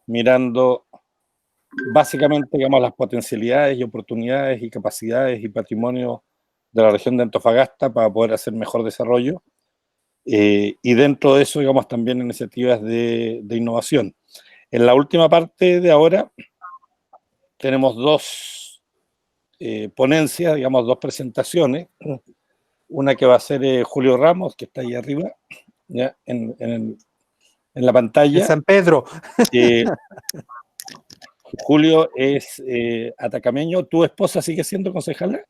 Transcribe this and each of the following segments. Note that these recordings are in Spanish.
mirando básicamente, digamos, las potencialidades y oportunidades y capacidades y patrimonio de la región de Antofagasta para poder hacer mejor desarrollo. Y dentro de eso, digamos, también iniciativas de innovación. En la última parte de ahora tenemos dos ponencias, digamos, dos presentaciones. Una que va a ser Julio Ramos, que está ahí arriba, ¿ya? En la pantalla. En San Pedro. Julio es atacameño. ¿Tu esposa sigue siendo concejala,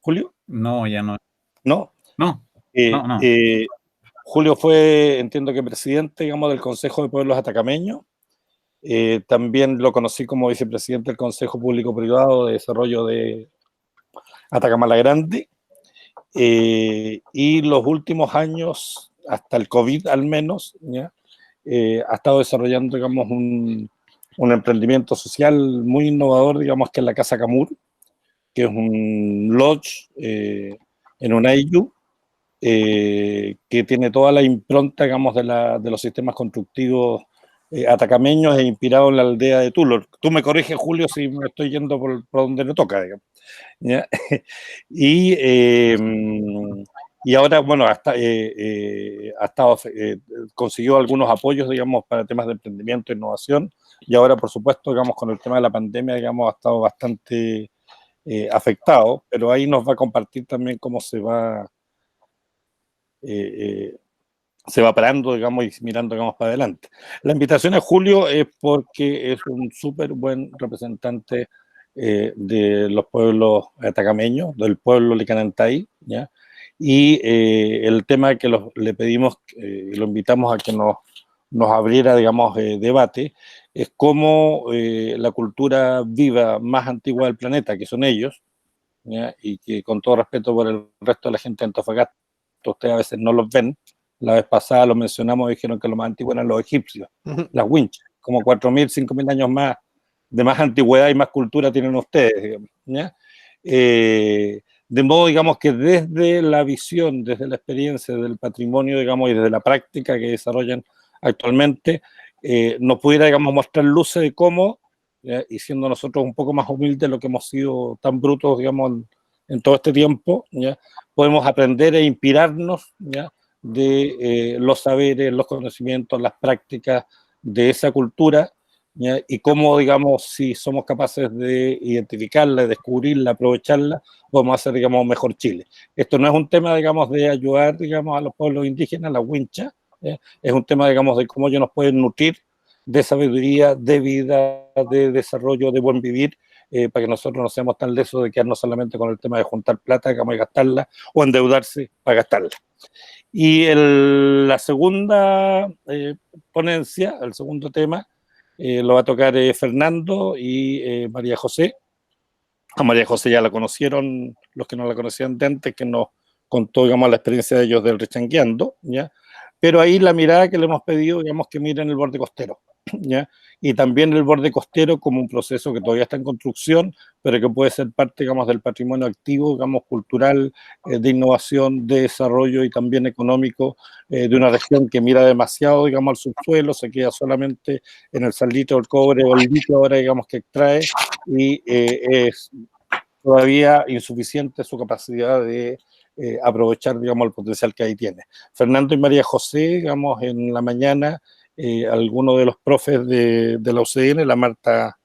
Julio? No, ya no. ¿No? No. Julio fue, entiendo que presidente, digamos, del Consejo de Pueblos Atacameños. También lo conocí como vicepresidente del Consejo Público-Privado de Desarrollo de Atacamala Grande. Y los últimos años, hasta el COVID al menos, ¿ya? Ha estado desarrollando, digamos, un emprendimiento social muy innovador, digamos, que es la Casa Camur, que es un lodge en un ayllu, que tiene toda la impronta, digamos, de los sistemas constructivos atacameños e inspirado en la aldea de Tulor. Tú me corriges, Julio, si me estoy yendo por donde no toca, digamos. ¿Ya? Y ahora, bueno, consiguió algunos apoyos, digamos, para temas de emprendimiento e innovación, y ahora, por supuesto, digamos, con el tema de la pandemia, digamos, ha estado bastante afectado, pero ahí nos va a compartir también cómo se va parando, digamos, y mirando, digamos, para adelante. La invitación a Julio es porque es un súper buen representante de los pueblos atacameños, del pueblo licanantay, ¿ya? Y el tema que le pedimos y lo invitamos a que nos abriera, digamos, debate, es cómo la cultura viva más antigua del planeta, que son ellos, ¿ya? Y que con todo respeto por el resto de la gente de Antofagasta, ustedes a veces no los ven. La vez pasada lo mencionamos, dijeron que lo más antiguo eran los egipcios, las winchas, como 4.000, 5.000 años más de más antigüedad y más cultura tienen ustedes, digamos, ¿ya? De modo, digamos, que desde la visión, desde la experiencia, del patrimonio, digamos, y desde la práctica que desarrollan actualmente, nos pudiera, digamos, mostrar luces de cómo, y siendo nosotros un poco más humildes de lo que hemos sido tan brutos, digamos, en todo este tiempo, ¿ya? Podemos aprender e inspirarnos, ¿ya? De los saberes, los conocimientos, las prácticas de esa cultura, ¿ya? Y cómo, digamos, si somos capaces de identificarla, descubrirla, aprovecharla, podemos hacer, digamos, mejor Chile. Esto no es un tema, digamos, de ayudar, digamos, a los pueblos indígenas, a las winchas, es un tema, digamos, de cómo ellos nos pueden nutrir de sabiduría, de vida, de desarrollo, de buen vivir, para que nosotros no seamos tan lesos de quedarnos solamente con el tema de juntar plata, digamos, y gastarla, o endeudarse para gastarla. Y la segunda ponencia, el segundo tema, lo va a tocar Fernando y María José. A María José ya la conocieron los que no la conocían de antes, que nos contó, digamos, la experiencia de ellos del Rechangueando, ¿ya? Pero ahí la mirada que le hemos pedido, digamos, que miren el borde costero, ¿ya? Y también el borde costero como un proceso que todavía está en construcción, pero que puede ser parte, digamos, del patrimonio activo, digamos, cultural, de innovación, de desarrollo y también económico de una región que mira demasiado, digamos, al subsuelo, se queda solamente en el saldito del cobre o el litio ahora, digamos, que extrae, y es todavía insuficiente su capacidad de aprovechar, digamos, el potencial que ahí tiene. Fernando y María José, digamos, en la mañana, algunos de los profes de la UCN, la Marta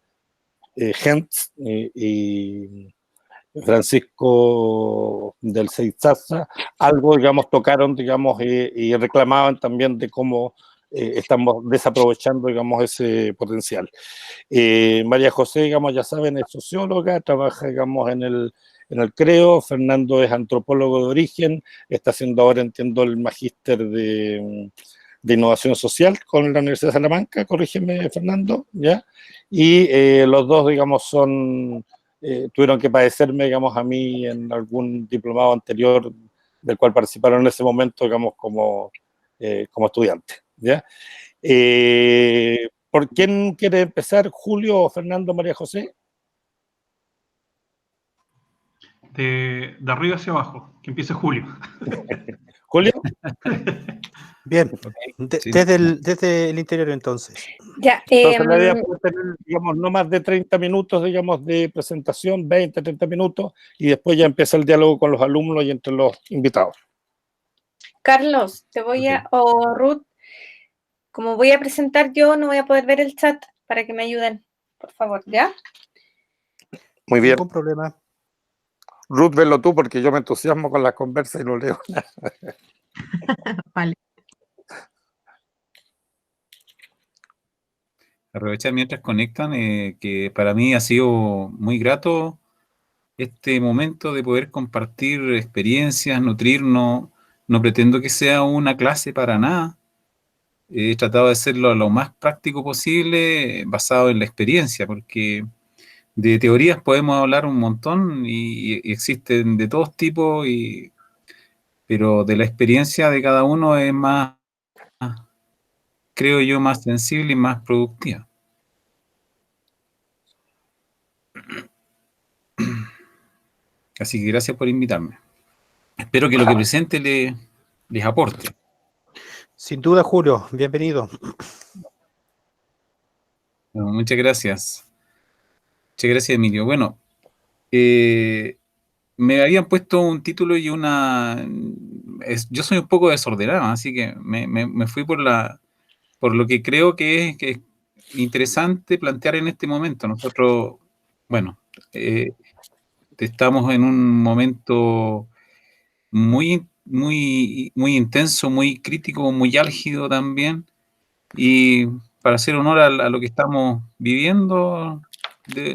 Gentz y Francisco del Seizaza, algo, digamos, tocaron, digamos, y reclamaban también de cómo estamos desaprovechando, digamos, ese potencial. María José, digamos, ya saben, es socióloga, trabaja, digamos, en el CREO. Fernando es antropólogo de origen, está haciendo ahora, entiendo, el magíster de innovación social con la Universidad de Salamanca, corrígeme, Fernando, ¿ya? Y los dos, digamos, tuvieron que padecerme, digamos, a mí en algún diplomado anterior del cual participaron en ese momento, digamos, como estudiante, ¿ya? ¿Por quién quiere empezar? ¿Julio, Fernando, María José? De arriba hacia abajo, que empiece Julio. Julio. Bien, desde el interior entonces. Ya, entonces la idea es tener, digamos, no más de 30 minutos, digamos, de presentación, 20, 30 minutos, y después ya empieza el diálogo con los alumnos y entre los invitados. Carlos, te voy o Ruth, como voy a presentar yo, no voy a poder ver el chat para que me ayuden, por favor, ¿ya? Muy bien. Ningún problema. Ruth, velo tú, porque yo me entusiasmo con las conversas y no leo nada. Vale. Aprovechar mientras conectan, que para mí ha sido muy grato este momento de poder compartir experiencias, nutrirnos. No pretendo que sea una clase para nada. He tratado de hacerlo lo más práctico posible, basado en la experiencia, porque de teorías podemos hablar un montón y existen de todos tipos, pero de la experiencia de cada uno es más, creo yo, más sensible y más productiva. Así que gracias por invitarme. Espero que lo que presente les aporte. Sin duda, Julio, bienvenido. Bueno, muchas gracias. Muchas gracias, Emilio. Bueno, me habían puesto un título y yo soy un poco desordenado, así que me fui por lo que creo que es interesante plantear en este momento. Nosotros, bueno, estamos en un momento muy intenso, muy crítico, muy álgido también, y para hacer honor a lo que estamos viviendo,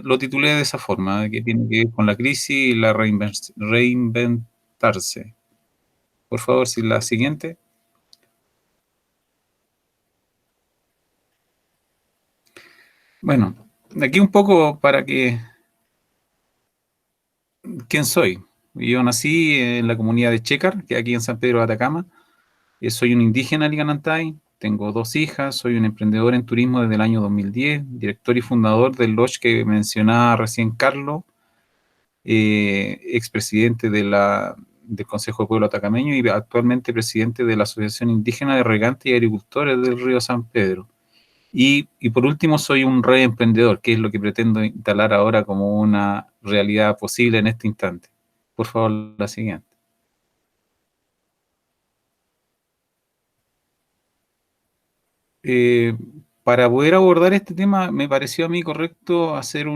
lo titulé de esa forma, que tiene que ver con la crisis y la reinventarse. Por favor, si la siguiente. Bueno, aquí un poco para que... ¿Quién soy? Yo nací en la comunidad de Checar, que aquí en San Pedro de Atacama. Soy un indígena liganantay, tengo 2 hijas, soy un emprendedor en turismo desde el año 2010, director y fundador del Lodge que mencionaba recién Carlos, expresidente del Consejo de Pueblo Atacameño y actualmente presidente de la Asociación Indígena de Regantes y Agricultores del Río San Pedro. Y por último, soy un reemprendedor, que es lo que pretendo instalar ahora como una realidad posible en este instante. Por favor, la siguiente. Para poder abordar este tema, me pareció a mí correcto hacer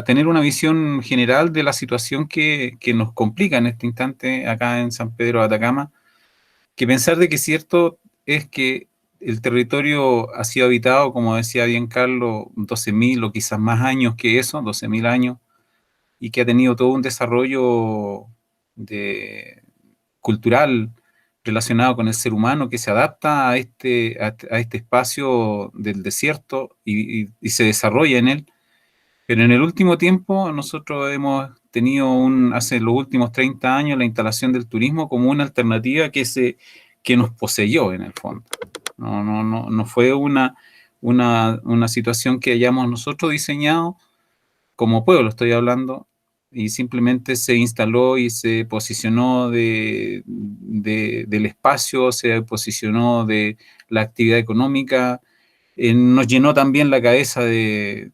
tener una visión general de la situación que nos complica en este instante acá en San Pedro de Atacama, que pensar de que cierto es que el territorio ha sido habitado, como decía bien Carlos, 12.000 o quizás más años que eso, 12.000 años, y que ha tenido todo un desarrollo cultural relacionado con el ser humano que se adapta a este espacio del desierto y se desarrolla en él. Pero en el último tiempo nosotros hemos tenido hace los últimos 30 años la instalación del turismo como una alternativa que nos poseyó en el fondo. No fue una situación que hayamos nosotros diseñado como pueblo, estoy hablando, y simplemente se instaló y se posicionó del espacio, se posicionó de la actividad económica, nos llenó también la cabeza de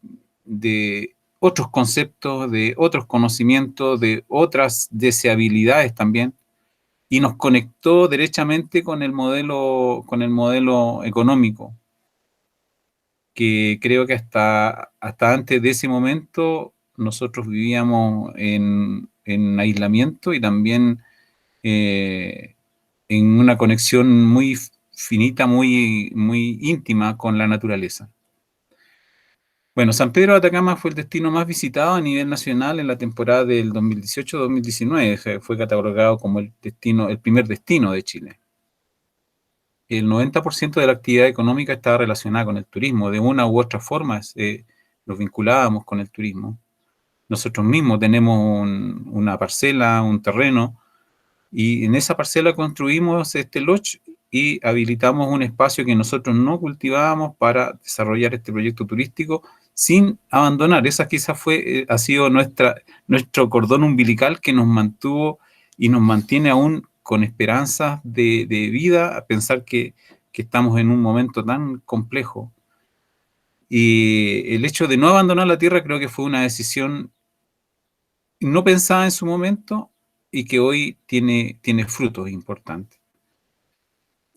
otros conceptos, de otros conocimientos, de otras deseabilidades también, y nos conectó derechamente con el modelo económico, que creo que hasta antes de ese momento nosotros vivíamos en aislamiento y también en una conexión muy finita, muy íntima con la naturaleza. Bueno, San Pedro de Atacama fue el destino más visitado a nivel nacional en la temporada del 2018-2019. Fue catalogado como el primer destino de Chile. El 90% de la actividad económica estaba relacionada con el turismo. De una u otra forma los vinculábamos con el turismo. Nosotros mismos tenemos una parcela, un terreno, y en esa parcela construimos este lodge y habilitamos un espacio que nosotros no cultivábamos para desarrollar este proyecto turístico sin abandonar. Esa quizás ha sido nuestro cordón umbilical que nos mantuvo y nos mantiene aún con esperanzas de vida, a pensar que estamos en un momento tan complejo. Y el hecho de no abandonar la tierra creo que fue una decisión no pensada en su momento y que hoy tiene frutos importantes.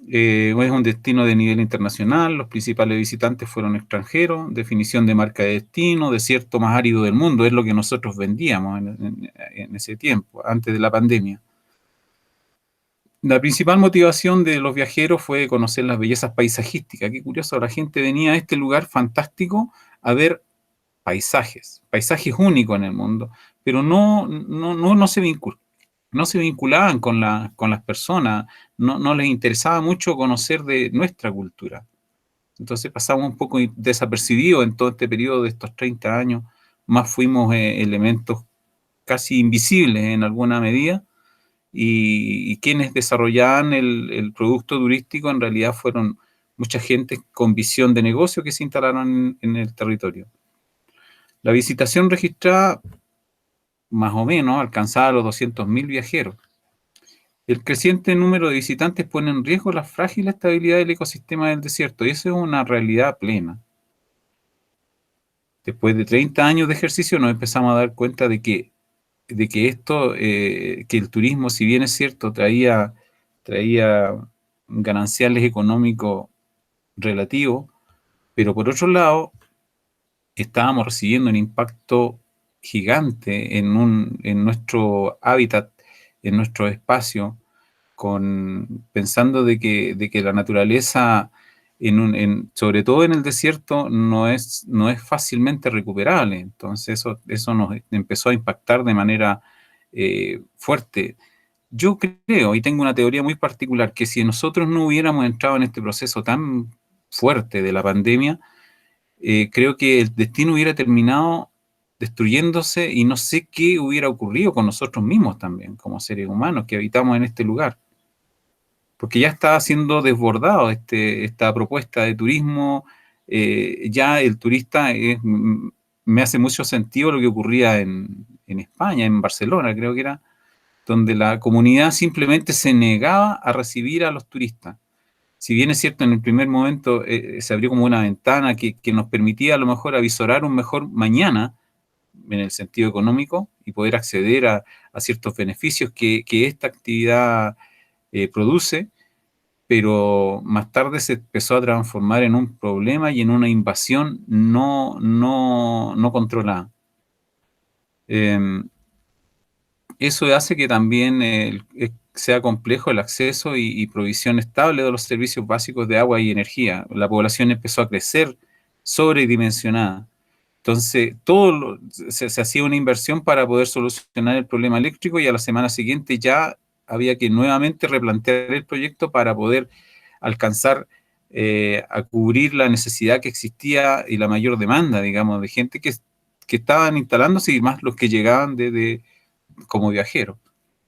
Es un destino de nivel internacional, los principales visitantes fueron extranjeros, definición de marca de destino, desierto más árido del mundo, es lo que nosotros vendíamos en ese tiempo, antes de la pandemia. La principal motivación de los viajeros fue conocer las bellezas paisajísticas. Qué curioso, la gente venía a este lugar fantástico a ver paisajes únicos en el mundo, pero no se vinculaban con las personas, no les interesaba mucho conocer de nuestra cultura. Entonces pasamos un poco desapercibidos en todo este periodo de estos 30 años, más fuimos elementos casi invisibles en alguna medida, y quienes desarrollaban el producto turístico en realidad fueron mucha gente con visión de negocio que se instalaron en el territorio. La visitación registrada, más o menos, alcanzaba los 200.000 viajeros. El creciente número de visitantes pone en riesgo la frágil estabilidad del ecosistema del desierto, y eso es una realidad plena. Después de 30 años de ejercicio nos empezamos a dar cuenta de que el turismo, si bien es cierto, traía gananciales económicos relativos, pero por otro lado, estábamos recibiendo un impacto gigante en nuestro hábitat, en nuestro espacio, pensando de que la naturaleza, sobre todo en el desierto, no es fácilmente recuperable. Entonces eso nos empezó a impactar de manera fuerte. Yo creo, y tengo una teoría muy particular, que si nosotros no hubiéramos entrado en este proceso tan fuerte de la pandemia, creo que el destino hubiera terminado destruyéndose y no sé qué hubiera ocurrido con nosotros mismos también, como seres humanos que habitamos en este lugar. Porque ya está siendo desbordado esta propuesta de turismo. Ya el turista me hace mucho sentido lo que ocurría en España, en Barcelona, creo que era, donde la comunidad simplemente se negaba a recibir a los turistas. Si bien es cierto, en el primer momento se abrió como una ventana que nos permitía a lo mejor avisorar un mejor mañana en el sentido económico y poder acceder a ciertos beneficios que esta actividad produce, pero más tarde se empezó a transformar en un problema y en una invasión no controlada. Eso hace que también sea complejo el acceso y provisión estable de los servicios básicos de agua y energía. La población empezó a crecer sobredimensionada. Entonces, se hacía una inversión para poder solucionar el problema eléctrico y a la semana siguiente ya había que nuevamente replantear el proyecto para poder alcanzar a cubrir la necesidad que existía y la mayor demanda, digamos, de gente que estaban instalándose y más los que llegaban como viajeros.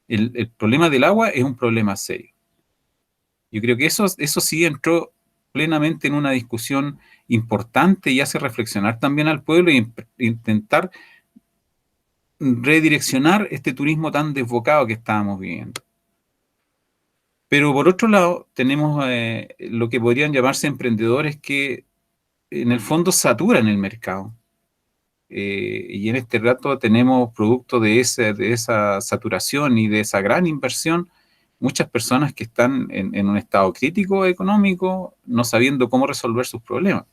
El problema del agua es un problema serio. Yo creo que eso sí entró plenamente en una discusión importante y hace reflexionar también al pueblo e intentar redireccionar este turismo tan desbocado que estábamos viviendo. Pero por otro lado, tenemos lo que podrían llamarse emprendedores que en el fondo saturan el mercado. Y en este rato tenemos producto de esa saturación y de esa gran inversión, muchas personas que están en un estado crítico económico, no sabiendo cómo resolver sus problemas.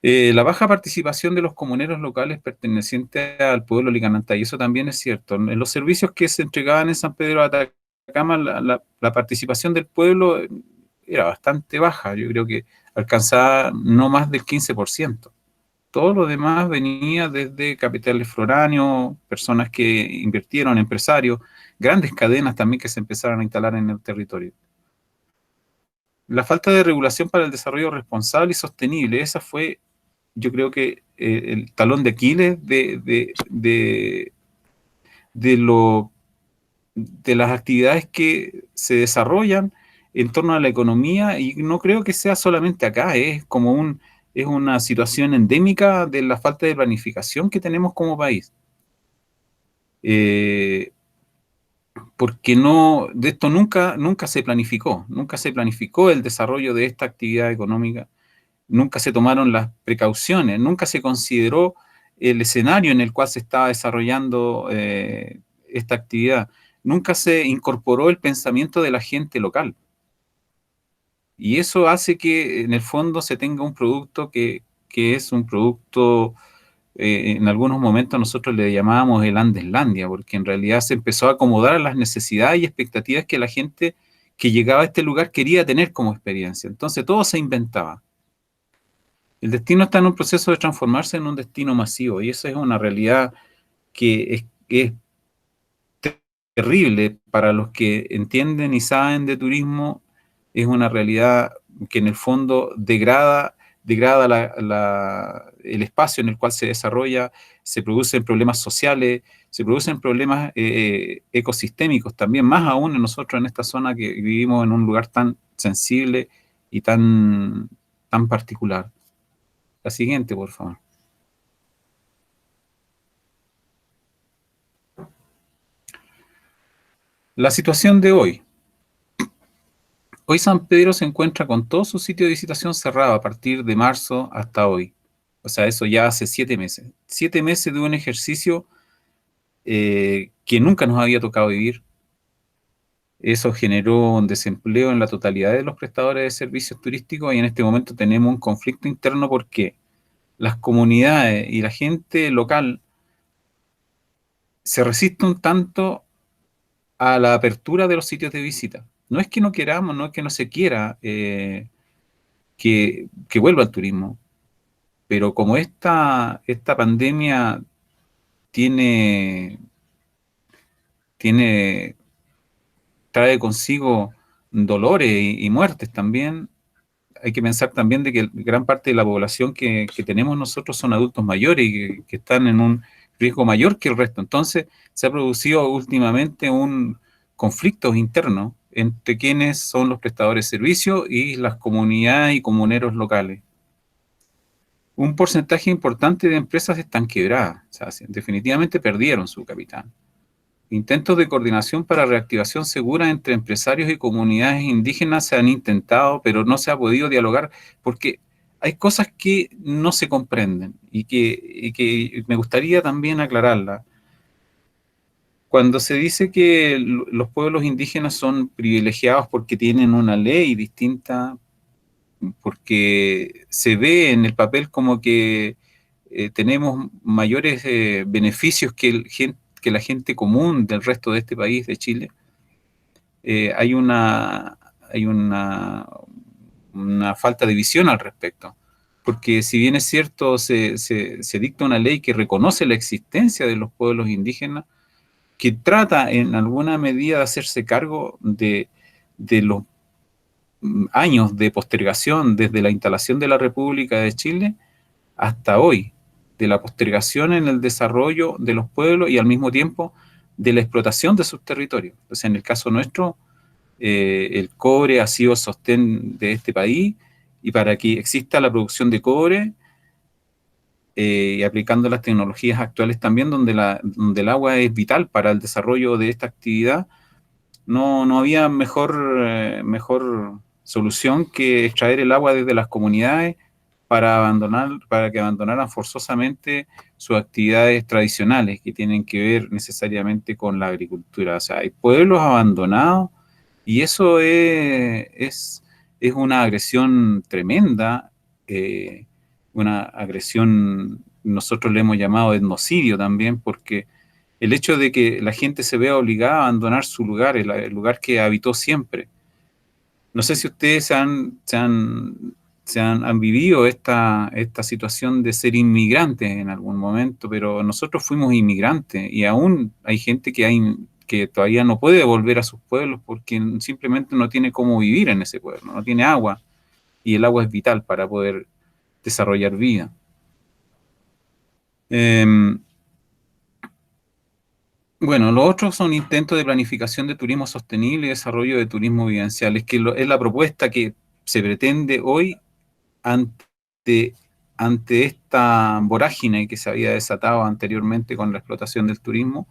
La baja participación de los comuneros locales pertenecientes al pueblo licananta, y eso también es cierto. En los servicios que se entregaban en San Pedro de Atacama, la participación del pueblo era bastante baja. Yo creo que alcanzaba no más del 15%. Todo lo demás venía desde capitales foráneos, personas que invirtieron, empresarios, grandes cadenas también que se empezaron a instalar en el territorio. La falta de regulación para el desarrollo responsable y sostenible, esa fue, yo creo que el talón de Aquiles de las actividades que se desarrollan en torno a la economía, y no creo que sea solamente acá, es una situación endémica de la falta de planificación que tenemos como país. Porque de esto nunca se planificó el desarrollo de esta actividad económica, nunca se tomaron las precauciones, nunca se consideró el escenario en el cual se estaba desarrollando esta actividad, nunca se incorporó el pensamiento de la gente local. Y eso hace que en el fondo se tenga un producto que es un producto, en algunos momentos nosotros le llamábamos el Andeslandia, porque en realidad se empezó a acomodar a las necesidades y expectativas que la gente que llegaba a este lugar quería tener como experiencia. Entonces todo se inventaba. El destino está en un proceso de transformarse en un destino masivo, y esa es una realidad que es terrible para los que entienden y saben de turismo. Es una realidad que en el fondo degrada el espacio en el cual se desarrolla, se producen problemas sociales, se producen problemas ecosistémicos también, más aún en nosotros en esta zona que vivimos en un lugar tan sensible y tan particular. La siguiente, por favor. La situación de hoy. Hoy San Pedro se encuentra con todo su sitio de visitación cerrado a partir de marzo hasta hoy. O sea, eso ya hace 7 meses. 7 meses de un ejercicio que nunca nos había tocado vivir. Eso generó un desempleo en la totalidad de los prestadores de servicios turísticos, y en este momento tenemos un conflicto interno porque las comunidades y la gente local se resisten un tanto a la apertura de los sitios de visita. No es que no queramos, no es que no se quiera que vuelva el turismo, pero como esta pandemia trae consigo dolores y muertes también, hay que pensar también de que gran parte de la población que tenemos nosotros son adultos mayores y que están en un riesgo mayor que el resto. Entonces se ha producido últimamente un conflicto interno entre quienes son los prestadores de servicios y las comunidades y comuneros locales. Un porcentaje importante de empresas están quebradas, o sea, definitivamente perdieron su capital. Intentos de coordinación para reactivación segura entre empresarios y comunidades indígenas se han intentado, pero no se ha podido dialogar porque hay cosas que no se comprenden y que me gustaría también aclararlas. Cuando se dice que los pueblos indígenas son privilegiados porque tienen una ley distinta, porque se ve en el papel como que tenemos mayores beneficios que la gente común del resto de este país, de Chile, hay una falta de visión al respecto. Porque si bien es cierto, se dicta una ley que reconoce la existencia de los pueblos indígenas, que trata en alguna medida de hacerse cargo de los años de postergación desde la instalación de la República de Chile hasta hoy, de la postergación en el desarrollo de los pueblos y al mismo tiempo de la explotación de sus territorios. O sea, en el caso nuestro, el cobre ha sido sostén de este país, y para que exista la producción de cobre, y aplicando las tecnologías actuales también, donde el agua es vital para el desarrollo de esta actividad, no había mejor solución que extraer el agua desde las comunidades para que abandonaran forzosamente sus actividades tradicionales que tienen que ver necesariamente con la agricultura. O sea, hay pueblos abandonados, y eso es una agresión tremenda, una agresión, nosotros le hemos llamado etnocidio también, porque el hecho de que la gente se vea obligada a abandonar su lugar, el lugar que habitó siempre. No sé si ustedes han vivido esta situación de ser inmigrantes en algún momento, pero nosotros fuimos inmigrantes, y aún hay gente que todavía no puede volver a sus pueblos porque simplemente no tiene cómo vivir en ese pueblo, no tiene agua, y el agua es vital para poder desarrollar vida. Bueno, los otros son intentos de planificación de turismo sostenible y desarrollo de turismo vivencial. Es que es la propuesta que se pretende hoy ante, ante esta vorágine que se había desatado anteriormente con la explotación del turismo,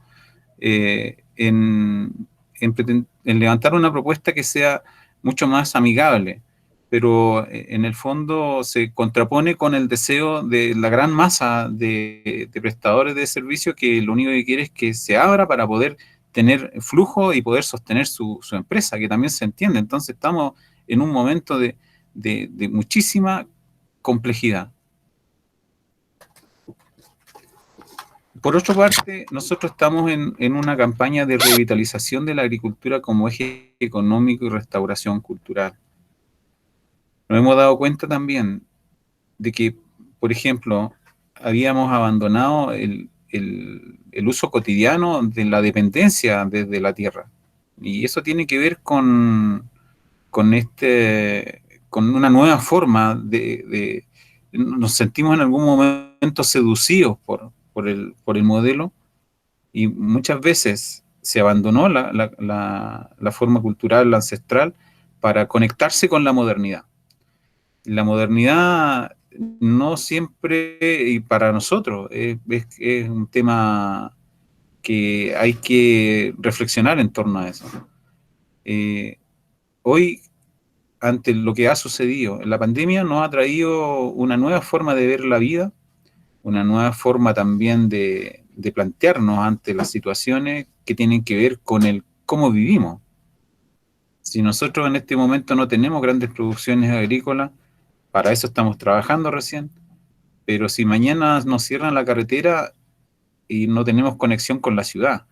en levantar una propuesta que sea mucho más amigable, pero en el fondo se contrapone con el deseo de la gran masa de prestadores de servicios que lo único que quiere es que se abra para poder tener flujo y poder sostener su empresa, que también se entiende. Entonces estamos en un momento de muchísima complejidad. Por otra parte, nosotros estamos en una campaña de revitalización de la agricultura como eje económico y restauración cultural. Nos hemos dado cuenta también de que, por ejemplo, habíamos abandonado el uso cotidiano de la dependencia desde la tierra. Y eso tiene que ver con una nueva forma nos sentimos en algún momento seducidos por el modelo, y muchas veces se abandonó la forma cultural ancestral para conectarse con la modernidad. La modernidad no siempre, y para nosotros, es un tema que hay que reflexionar en torno a eso. Hoy, ante lo que ha sucedido, la pandemia nos ha traído una nueva forma de ver la vida, una nueva forma también de plantearnos ante las situaciones que tienen que ver con el cómo vivimos. Si nosotros en este momento no tenemos grandes producciones agrícolas, para eso estamos trabajando recién, pero si mañana nos cierran la carretera y no tenemos conexión con la ciudad,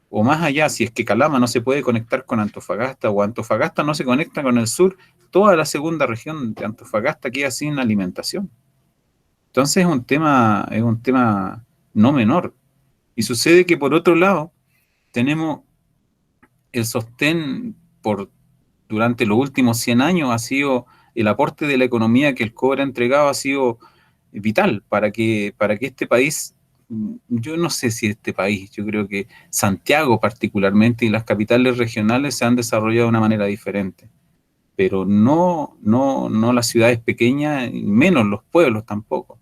o más allá, si es que Calama no se puede conectar con Antofagasta, o Antofagasta no se conecta con el sur, toda la segunda región de Antofagasta queda sin alimentación. Entonces es un tema no menor. Y sucede que por otro lado, tenemos el sostén durante los últimos 100 años ha sido el aporte de la economía que el cobre ha entregado, ha sido vital para que este país, yo no sé si este país, yo creo que Santiago particularmente y las capitales regionales se han desarrollado de una manera diferente, pero no las ciudades pequeñas, menos los pueblos tampoco.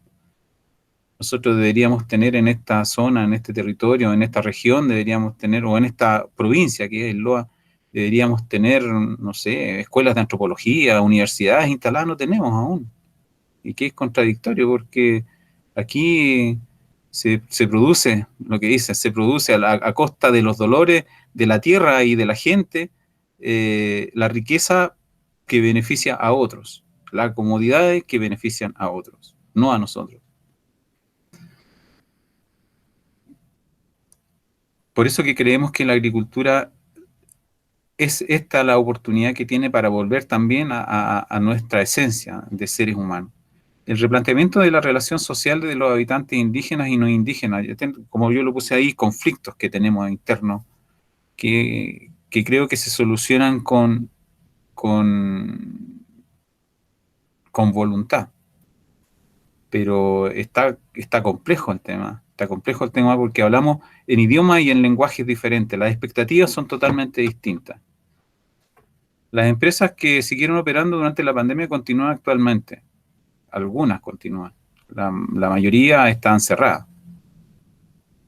Nosotros deberíamos tener en esta zona, en este territorio, en esta región, deberíamos tener, o en esta provincia que es el Loa, deberíamos tener, no sé, escuelas de antropología, universidades instaladas, no tenemos aún. Y que es contradictorio, porque aquí se produce, lo que dice, se produce a costa de los dolores de la tierra y de la gente, la riqueza que beneficia a otros, las comodidades que benefician a otros, no a nosotros. Por eso que creemos que la agricultura es esta la oportunidad que tiene para volver también a nuestra esencia de seres humanos. El replanteamiento de la relación social de los habitantes indígenas y no indígenas, como yo lo puse ahí, conflictos que tenemos internos, que creo que se solucionan con voluntad. Pero está complejo el tema. Está complejo el tema porque hablamos en idiomas y en lenguajes diferentes. Las expectativas son totalmente distintas. Las empresas que siguieron operando durante la pandemia continúan actualmente. Algunas continúan. La mayoría están cerradas.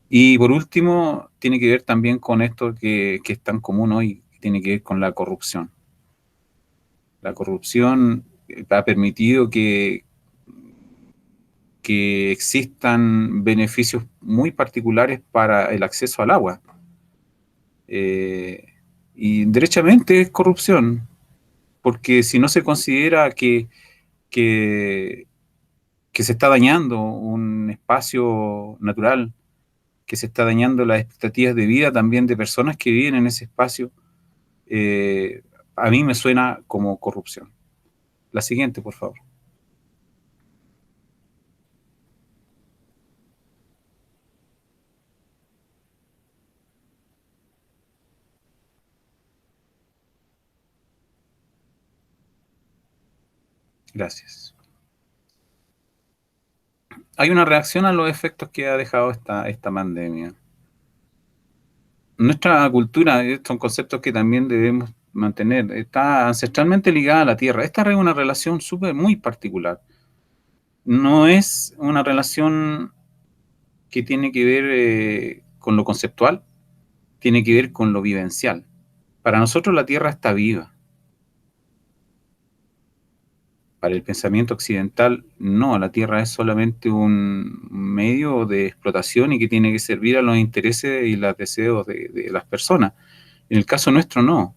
Y por último, tiene que ver también con esto que es tan común hoy, que tiene que ver con la corrupción. La corrupción ha permitido que existan beneficios muy particulares para el acceso al agua. Y derechamente es corrupción, porque si no se considera que se está dañando un espacio natural, que se está dañando las expectativas de vida también de personas que viven en ese espacio, a mí me suena como corrupción. La siguiente, por favor. Gracias. Hay una reacción a los efectos que ha dejado esta pandemia. nuestra cultura, son conceptos que también debemos mantener, está ancestralmente ligada a la tierra. Esta es una relación muy particular. No es una relación que tiene que ver con lo conceptual, tiene que ver con lo vivencial. Para nosotros la tierra está viva. Para el pensamiento occidental, no, la tierra es solamente un medio de explotación y que tiene que servir a los intereses y los deseos de las personas. En el caso nuestro, no.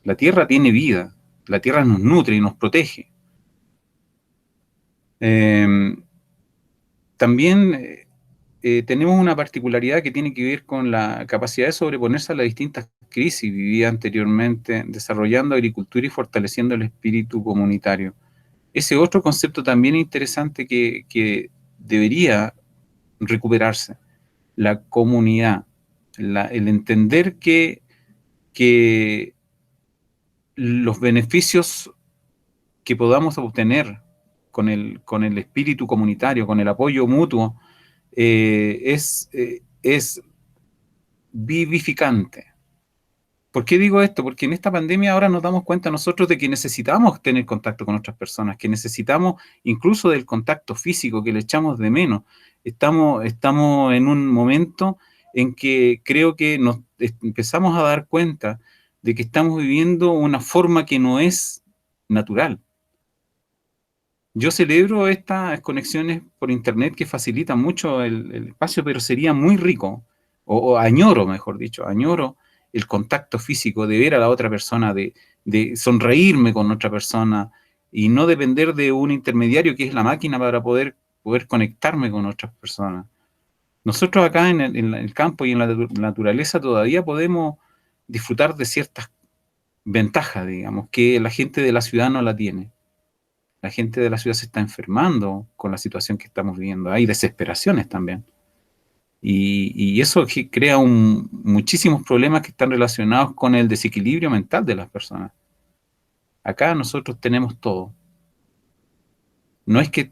La tierra tiene vida, la tierra nos nutre y nos protege. También tenemos una particularidad que tiene que ver con la capacidad de sobreponerse a las distintas crisis vividas anteriormente, desarrollando agricultura y fortaleciendo el espíritu comunitario. Ese otro concepto también interesante que debería recuperarse, la comunidad, el entender que los beneficios que podamos obtener con el espíritu comunitario, con el apoyo mutuo, es vivificante. ¿Por qué digo esto? Porque en esta pandemia ahora nos damos cuenta nosotros de que necesitamos tener contacto con otras personas, que necesitamos incluso del contacto físico, que le echamos de menos. Estamos en un momento en que creo que nos empezamos a dar cuenta de que estamos viviendo una forma que no es natural. Yo celebro estas conexiones por internet que facilitan mucho el espacio, pero sería muy rico, o añoro, mejor dicho, añoro el contacto físico, de ver a la otra persona, de sonreírme con otra persona y no depender de un intermediario que es la máquina para poder conectarme con otras personas. Nosotros acá en el campo y en la naturaleza todavía podemos disfrutar de ciertas ventajas, digamos, que la gente de la ciudad no la tiene. La gente de la ciudad se está enfermando con la situación que estamos viviendo. Hay desesperaciones también. Y eso crea muchísimos problemas que están relacionados con el desequilibrio mental de las personas. Acá nosotros tenemos todo. No es que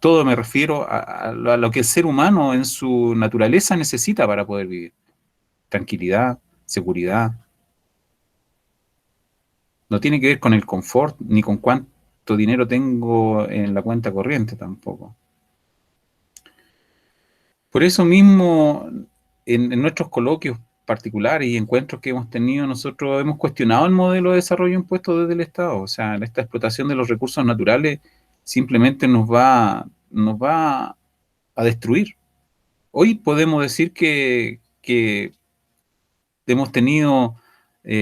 todo, me refiero a lo que el ser humano en su naturaleza necesita para poder vivir. Tranquilidad, seguridad. No tiene que ver con el confort, ni con cuánto dinero tengo en la cuenta corriente tampoco. Por eso mismo, en nuestros coloquios particulares y encuentros que hemos tenido, nosotros hemos cuestionado el modelo de desarrollo impuesto desde el Estado. O sea, esta explotación de los recursos naturales simplemente nos va a destruir. Hoy podemos decir que hemos tenido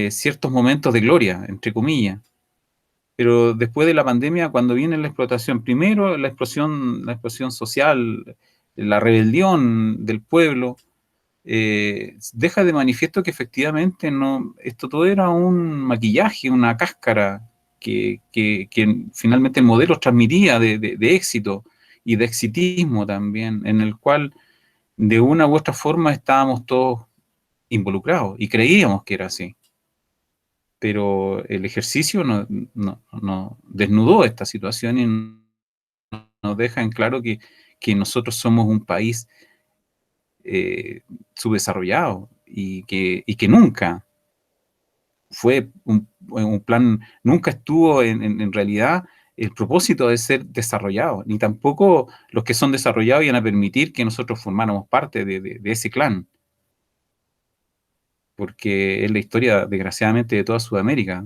ciertos momentos de gloria, entre comillas, pero después de la pandemia, cuando viene la explotación, primero la explosión social, la rebelión del pueblo, deja de manifiesto que efectivamente esto todo era un maquillaje, una cáscara que finalmente el modelo transmitía de éxito y de exitismo también, en el cual de una u otra forma estábamos todos involucrados y creíamos que era así. Pero el ejercicio nos desnudó esta situación y nos deja en claro que nosotros somos un país subdesarrollado y que nunca fue un plan, nunca estuvo en realidad el propósito de ser desarrollado, ni tampoco los que son desarrollados iban a permitir que nosotros formáramos parte de ese clan, porque es la historia, desgraciadamente, de toda Sudamérica.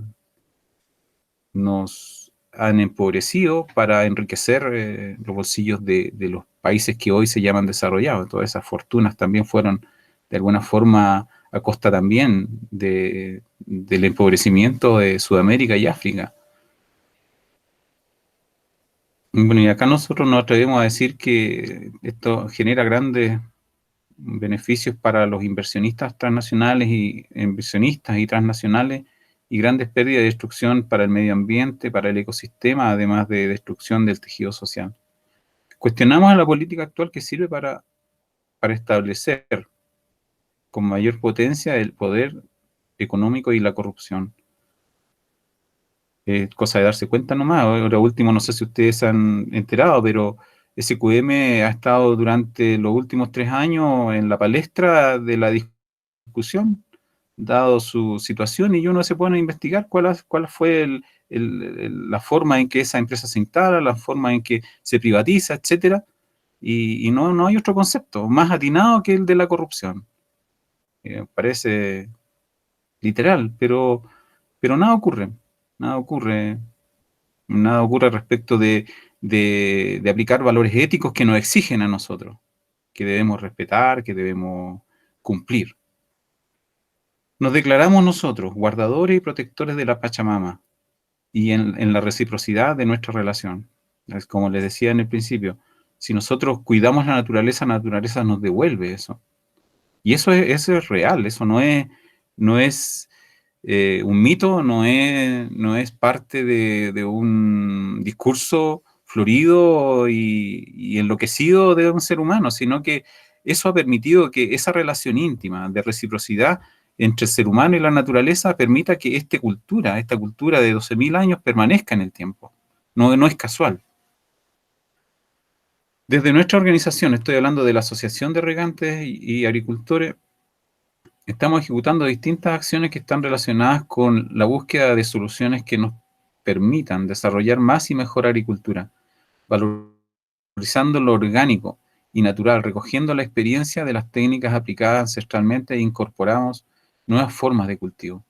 Nos han empobrecido para enriquecer los bolsillos de los países que hoy se llaman desarrollados. Todas esas fortunas también fueron, de alguna forma, a costa también del empobrecimiento de Sudamérica y África. Bueno, y acá nosotros nos atrevemos a decir que esto genera grandes beneficios para los inversionistas transnacionales y inversionistas y transnacionales, y grandes pérdidas de destrucción para el medio ambiente, para el ecosistema, además de destrucción del tejido social. Cuestionamos a la política actual que sirve para establecer con mayor potencia el poder económico y la corrupción. Cosa de darse cuenta nomás. Ahora último, no sé si ustedes se han enterado, pero SQM ha estado durante los últimos 3 años en la palestra de la discusión discusión, dado su situación, y uno se pone a investigar cuál fue la forma en que esa empresa se instala, la forma en que se privatiza, etcétera, y no hay otro concepto más atinado que el de la corrupción. Parece literal, pero nada ocurre, nada ocurre, nada ocurre respecto de aplicar valores éticos que nos exigen a nosotros, que debemos respetar, que debemos cumplir. Nos declaramos nosotros guardadores y protectores de la Pachamama y en la reciprocidad de nuestra relación. Es como les decía en el principio, si nosotros cuidamos la naturaleza nos devuelve eso. Y eso es real, eso no es un mito, no es parte de un discurso florido y enloquecido de un ser humano, sino que eso ha permitido que esa relación íntima de reciprocidad entre el ser humano y la naturaleza permita que esta cultura de 12.000 años permanezca en el tiempo. No es casual. Desde nuestra organización, estoy hablando de la Asociación de Regantes y Agricultores, estamos ejecutando distintas acciones que están relacionadas con la búsqueda de soluciones que nos permitan desarrollar más y mejor agricultura, valorizando lo orgánico y natural, recogiendo la experiencia de las técnicas aplicadas ancestralmente e incorporamos nuevas formas de cultivo.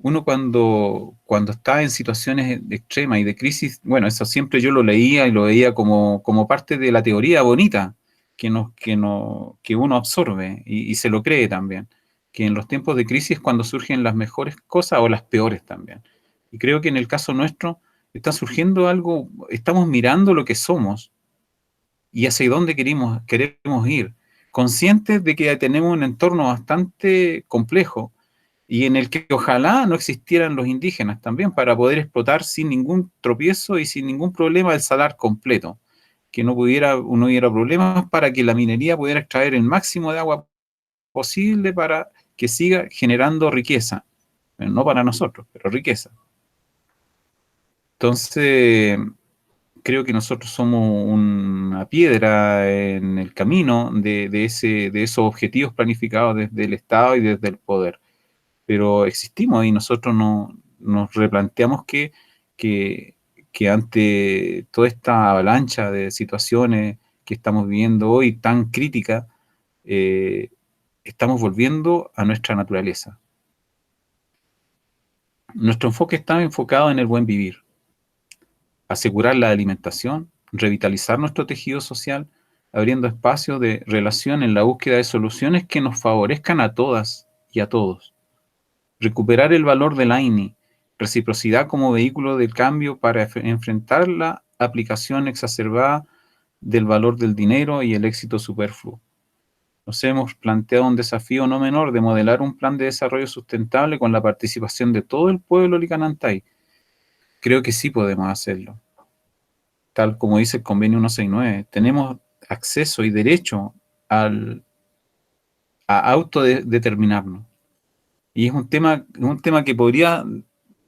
Uno cuando está en situaciones extremas y de crisis, bueno, eso siempre yo lo leía y lo veía como parte de la teoría bonita que uno absorbe y se lo cree también, que en los tiempos de crisis es cuando surgen las mejores cosas o las peores también. Y creo que en el caso nuestro está surgiendo algo, estamos mirando lo que somos y hacia dónde queremos ir, conscientes de que tenemos un entorno bastante complejo y en el que ojalá no existieran los indígenas también para poder explotar sin ningún tropiezo y sin ningún problema el salar completo, que no hubiera problemas para que la minería pudiera extraer el máximo de agua posible para que siga generando riqueza, no para nosotros, pero riqueza. Entonces, creo que nosotros somos una piedra en el camino de esos objetivos planificados desde el Estado y desde el poder. Pero existimos y nosotros nos replanteamos que ante toda esta avalancha de situaciones que estamos viviendo hoy tan crítica, estamos volviendo a nuestra naturaleza. Nuestro enfoque está enfocado en el buen vivir, asegurar la alimentación, revitalizar nuestro tejido social, abriendo espacios de relación en la búsqueda de soluciones que nos favorezcan a todas y a todos. Recuperar el valor del AINI, reciprocidad como vehículo de cambio para enfrentar la aplicación exacerbada del valor del dinero y el éxito superfluo. Nos hemos planteado un desafío no menor de modelar un plan de desarrollo sustentable con la participación de todo el pueblo licanantay. Creo que sí podemos hacerlo. Tal como dice el convenio 169, tenemos acceso y derecho a autodeterminarnos. Y es un tema que podría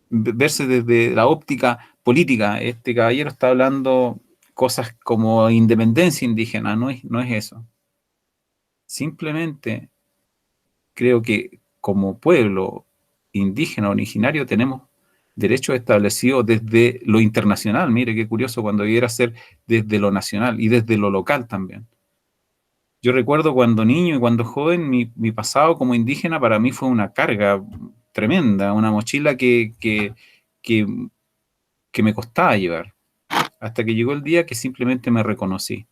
verse desde la óptica política. Este caballero está hablando cosas como independencia indígena, no es eso. Simplemente creo que como pueblo indígena originario tenemos derechos establecidos desde lo internacional. Mire qué curioso cuando debiera ser desde lo nacional y desde lo local también. Yo recuerdo cuando niño y cuando joven, mi pasado como indígena para mí fue una carga tremenda, una mochila que me costaba llevar, hasta que llegó el día que simplemente me reconocí.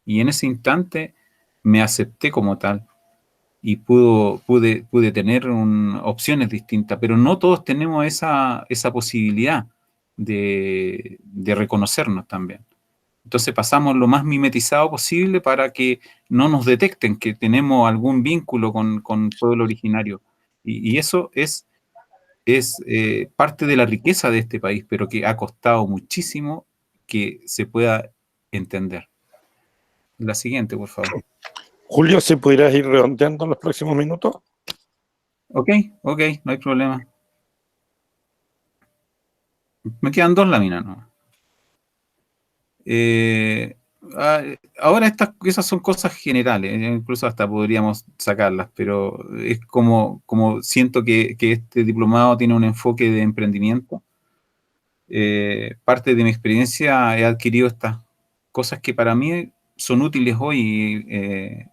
Y en ese instante me acepté como tal y pude tener opciones distintas, pero no todos tenemos esa posibilidad de reconocernos también. Entonces pasamos lo más mimetizado posible para que no nos detecten que tenemos algún vínculo con el pueblo originario. Y eso es parte de la riqueza de este país, pero que ha costado muchísimo que se pueda entender. La siguiente, por favor. Julio, si pudieras ir redondeando en los próximos minutos. Ok, no hay problema. Me quedan 2 láminas, ¿no? ahora esas son cosas generales, incluso hasta podríamos sacarlas, pero es como siento que este diplomado tiene un enfoque de emprendimiento. Parte de mi experiencia he adquirido estas cosas que para mí son útiles hoy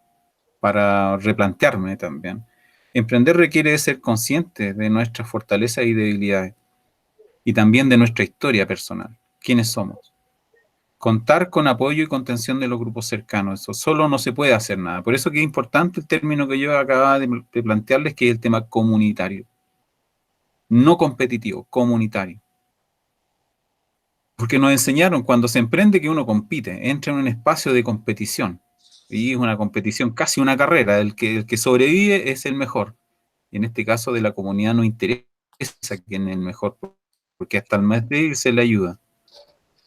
para replantearme también. Emprender requiere de ser consciente de nuestras fortalezas y debilidades y también de nuestra historia personal, quiénes somos. Contar con apoyo y contención de los grupos cercanos, eso solo no se puede hacer nada. Por eso que es importante el término que yo acababa de plantearles, que es el tema comunitario. No competitivo, comunitario. Porque nos enseñaron cuando se emprende que uno compite, entra en un espacio de competición. Y es una competición, casi una carrera. El que sobrevive es el mejor. Y en este caso de la comunidad no interesa quién es el mejor, porque hasta el más débil se le ayuda.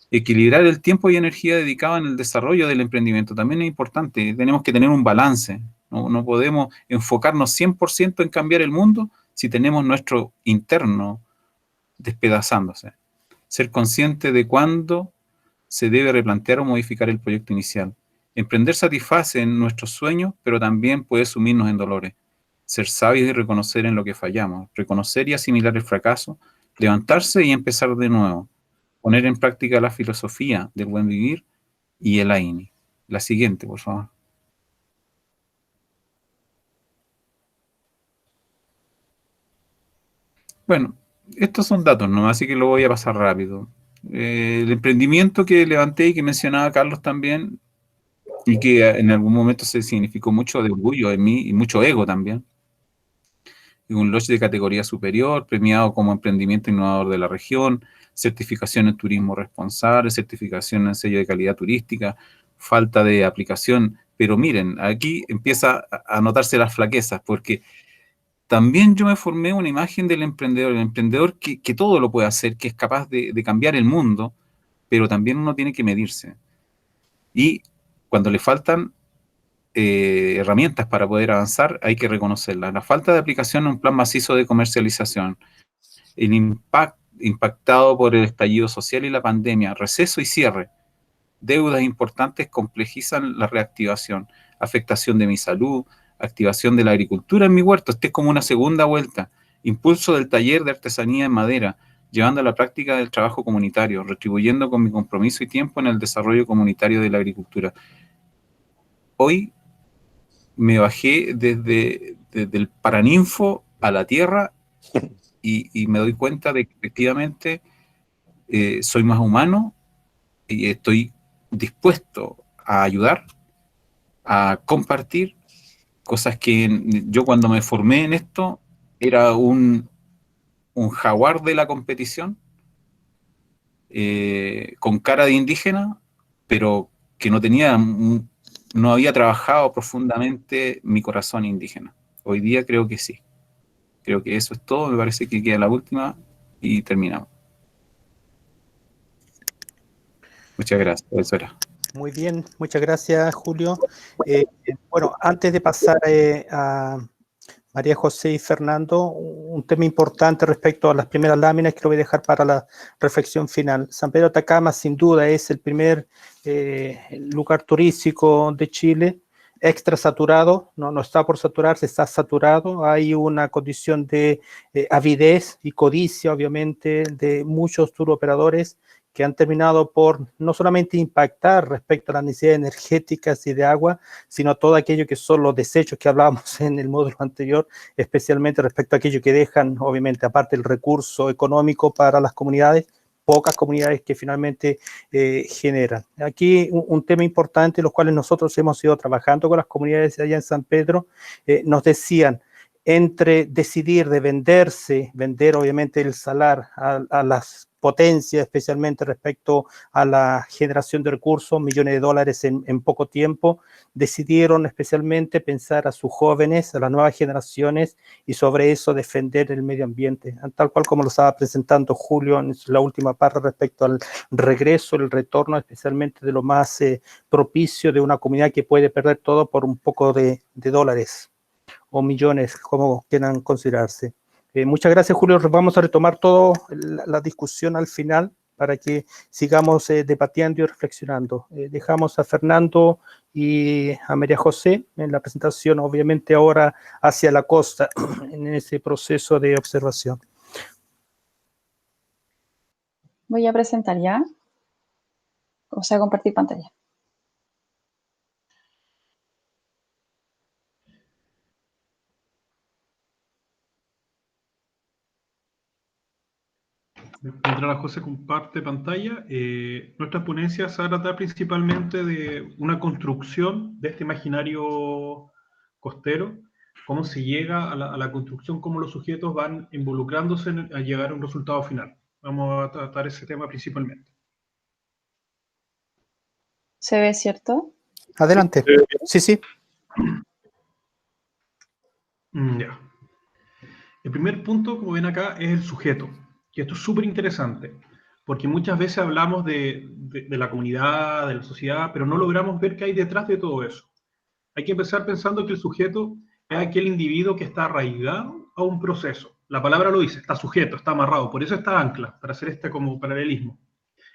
Equilibrar el tiempo y energía dedicada en el desarrollo del emprendimiento también es importante. Tenemos que tener un balance. No podemos enfocarnos 100% en cambiar el mundo si tenemos nuestro interno despedazándose. Ser consciente de cuándo se debe replantear o modificar el proyecto inicial. Emprender satisface nuestros sueños, pero también puede sumirnos en dolores. Ser sabios y reconocer en lo que fallamos. Reconocer y asimilar el fracaso. Levantarse y empezar de nuevo. Poner en práctica la filosofía del buen vivir y el AINI. La siguiente, por favor. Bueno, estos son datos, ¿no? Así que lo voy a pasar rápido. El emprendimiento que levanté y que mencionaba Carlos también, y que en algún momento se significó mucho de orgullo en mí y mucho ego también. Y un lodge de categoría superior, premiado como emprendimiento innovador de la región, certificación en turismo responsable, certificación en sello de calidad turística, falta de aplicación. Pero miren, aquí empieza a notarse las flaquezas, porque también yo me formé una imagen del emprendedor, el emprendedor que todo lo puede hacer, que es capaz de cambiar el mundo, pero también uno tiene que medirse. Y cuando le faltan herramientas para poder avanzar, hay que reconocerlas. La falta de aplicación en un plan macizo de comercialización, el impactado por el estallido social y la pandemia, receso y cierre, deudas importantes complejizan la reactivación, afectación de mi salud, activación de la agricultura en mi huerto, este es como una segunda vuelta, impulso del taller de artesanía en madera, llevando a la práctica del trabajo comunitario, retribuyendo con mi compromiso y tiempo en el desarrollo comunitario de la agricultura. Hoy me bajé desde el paraninfo a la tierra y me doy cuenta de que efectivamente soy más humano y estoy dispuesto a ayudar, a compartir cosas que yo cuando me formé en esto era un jaguar de la competición, con cara de indígena, pero que no había trabajado profundamente mi corazón indígena. Hoy día creo que sí. Creo que eso es todo. Me parece que queda la última y terminamos. Muchas gracias, profesora. Muy bien, muchas gracias, Julio. Bueno, antes de pasar a María José y Fernando, un tema importante respecto a las primeras láminas que lo voy a dejar para la reflexión final. San Pedro de Atacama, sin duda, es el primer lugar turístico de Chile, extra saturado, no está por saturarse, está saturado. Hay una condición de avidez y codicia, obviamente, de muchos tour operadores que han terminado por no solamente impactar respecto a las necesidades energéticas y de agua, sino todo aquello que son los desechos que hablábamos en el módulo anterior, especialmente respecto a aquello que dejan, obviamente, aparte el recurso económico para las comunidades, pocas comunidades que finalmente generan. Aquí un tema importante, los cuales nosotros hemos ido trabajando con las comunidades allá en San Pedro, nos decían, entre decidir de vender obviamente el salar a las potencias, especialmente respecto a la generación de recursos, millones de dólares en poco tiempo, decidieron especialmente pensar a sus jóvenes, a las nuevas generaciones, y sobre eso defender el medio ambiente, tal cual como lo estaba presentando Julio en la última parte respecto al regreso, el retorno, especialmente de lo más propicio de una comunidad que puede perder todo por un poco de dólares o millones, como quieran considerarse. Muchas gracias, Julio. Vamos a retomar toda la discusión al final para que sigamos debatiendo y reflexionando. Dejamos a Fernando y a María José en la presentación, obviamente ahora hacia la costa, en ese proceso de observación. Voy a presentar ya, o sea, compartir pantalla. Mientras la José comparte pantalla, nuestra ponencia se va a tratar principalmente de una construcción de este imaginario costero, cómo se llega a la construcción, cómo los sujetos van involucrándose a llegar a un resultado final. Vamos a tratar ese tema principalmente. ¿Se ve, cierto? Adelante. Sí, sí. Ya. El primer punto, como ven acá, es el sujeto. Y esto es súper interesante, porque muchas veces hablamos de la comunidad, de la sociedad, pero no logramos ver qué hay detrás de todo eso. Hay que empezar pensando que el sujeto es aquel individuo que está arraigado a un proceso. La palabra lo dice, está sujeto, está amarrado, por eso está ancla, para hacer este como paralelismo.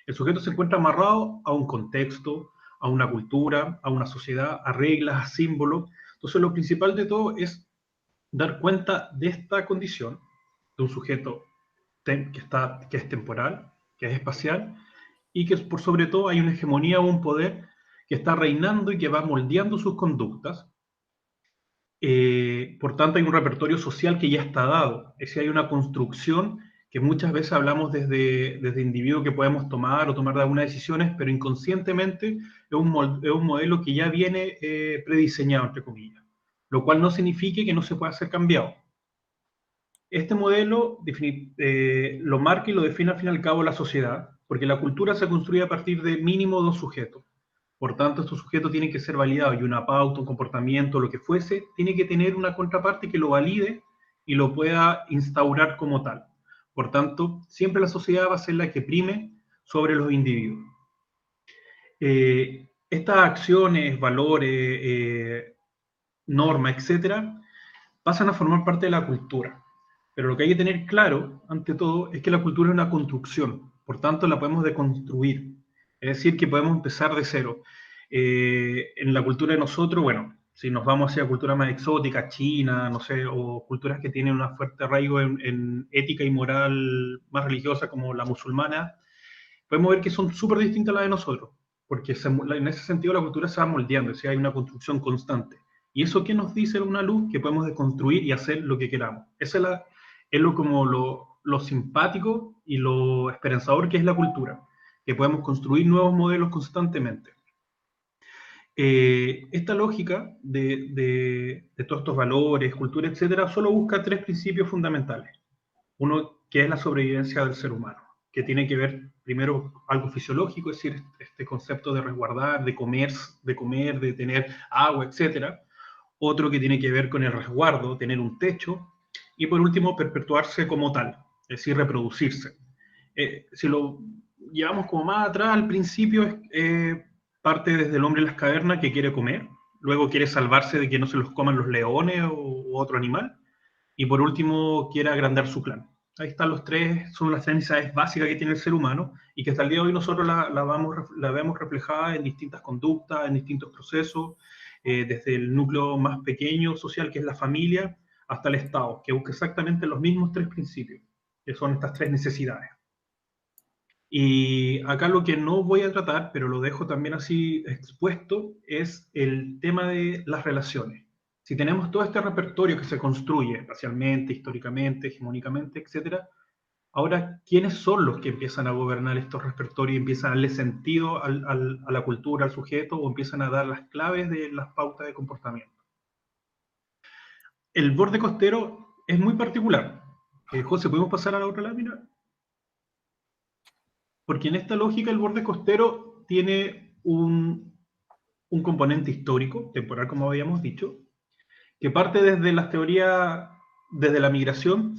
El sujeto se encuentra amarrado a un contexto, a una cultura, a una sociedad, a reglas, a símbolos. Entonces lo principal de todo es dar cuenta de esta condición, de un sujeto que es temporal, que es espacial, y que por sobre todo hay una hegemonía o un poder que está reinando y que va moldeando sus conductas. Por tanto, hay un repertorio social que ya está dado. Es decir, hay una construcción que muchas veces hablamos desde individuos que podemos tomar o tomar algunas decisiones, pero inconscientemente es un modelo que ya viene prediseñado, entre comillas, lo cual no significa que no se pueda ser cambiado. Este modelo lo marca y lo define al fin y al cabo la sociedad, porque la cultura se construye a partir de mínimo 2 sujetos. Por tanto, estos sujetos tienen que ser validados y una pauta, un comportamiento, lo que fuese, tiene que tener una contraparte que lo valide y lo pueda instaurar como tal. Por tanto, siempre la sociedad va a ser la que prime sobre los individuos. Estas acciones, valores, normas, etcétera, pasan a formar parte de la cultura. Pero lo que hay que tener claro, ante todo, es que la cultura es una construcción, por tanto la podemos deconstruir, es decir, que podemos empezar de cero. En la cultura de nosotros, bueno, si nos vamos hacia cultura más exótica, China, no sé, o culturas que tienen un fuerte arraigo en ética y moral más religiosa como la musulmana, podemos ver que son súper distintas a las de nosotros, porque en ese sentido la cultura se va moldeando, es decir, hay una construcción constante. ¿Y eso qué nos dice una luz? Que podemos deconstruir y hacer lo que queramos. Esa es lo simpático y lo esperanzador que es la cultura, que podemos construir nuevos modelos constantemente. Esta lógica de todos estos valores, cultura, etcétera, solo busca 3 principios fundamentales. Uno, que es la sobrevivencia del ser humano, que tiene que ver, primero, algo fisiológico, es decir, este concepto de resguardar, de comer, de tener agua, etcétera. Otro que tiene que ver con el resguardo, tener un techo, y por último, perpetuarse como tal, es decir, reproducirse. Si lo llevamos como más atrás, al principio parte desde el hombre en las cavernas que quiere comer, luego quiere salvarse de que no se los coman los leones u otro animal, y por último quiere agrandar su clan. Ahí están son las 3 necesidades básicas que tiene el ser humano, y que hasta el día de hoy nosotros la vemos reflejada en distintas conductas, en distintos procesos, desde el núcleo más pequeño social, que es la familia, hasta el Estado, que busca exactamente los mismos 3 principios, que son estas 3 necesidades. Y acá lo que no voy a tratar, pero lo dejo también así expuesto, es el tema de las relaciones. Si tenemos todo este repertorio que se construye espacialmente, históricamente, hegemónicamente, etc., ahora, ¿quiénes son los que empiezan a gobernar estos repertorios y empiezan a darle sentido a la cultura, al sujeto, o empiezan a dar las claves de las pautas de comportamiento? El borde costero es muy particular. José, ¿podemos pasar a la otra lámina? Porque en esta lógica el borde costero tiene un componente histórico, temporal como habíamos dicho, que parte desde las teorías, desde la migración,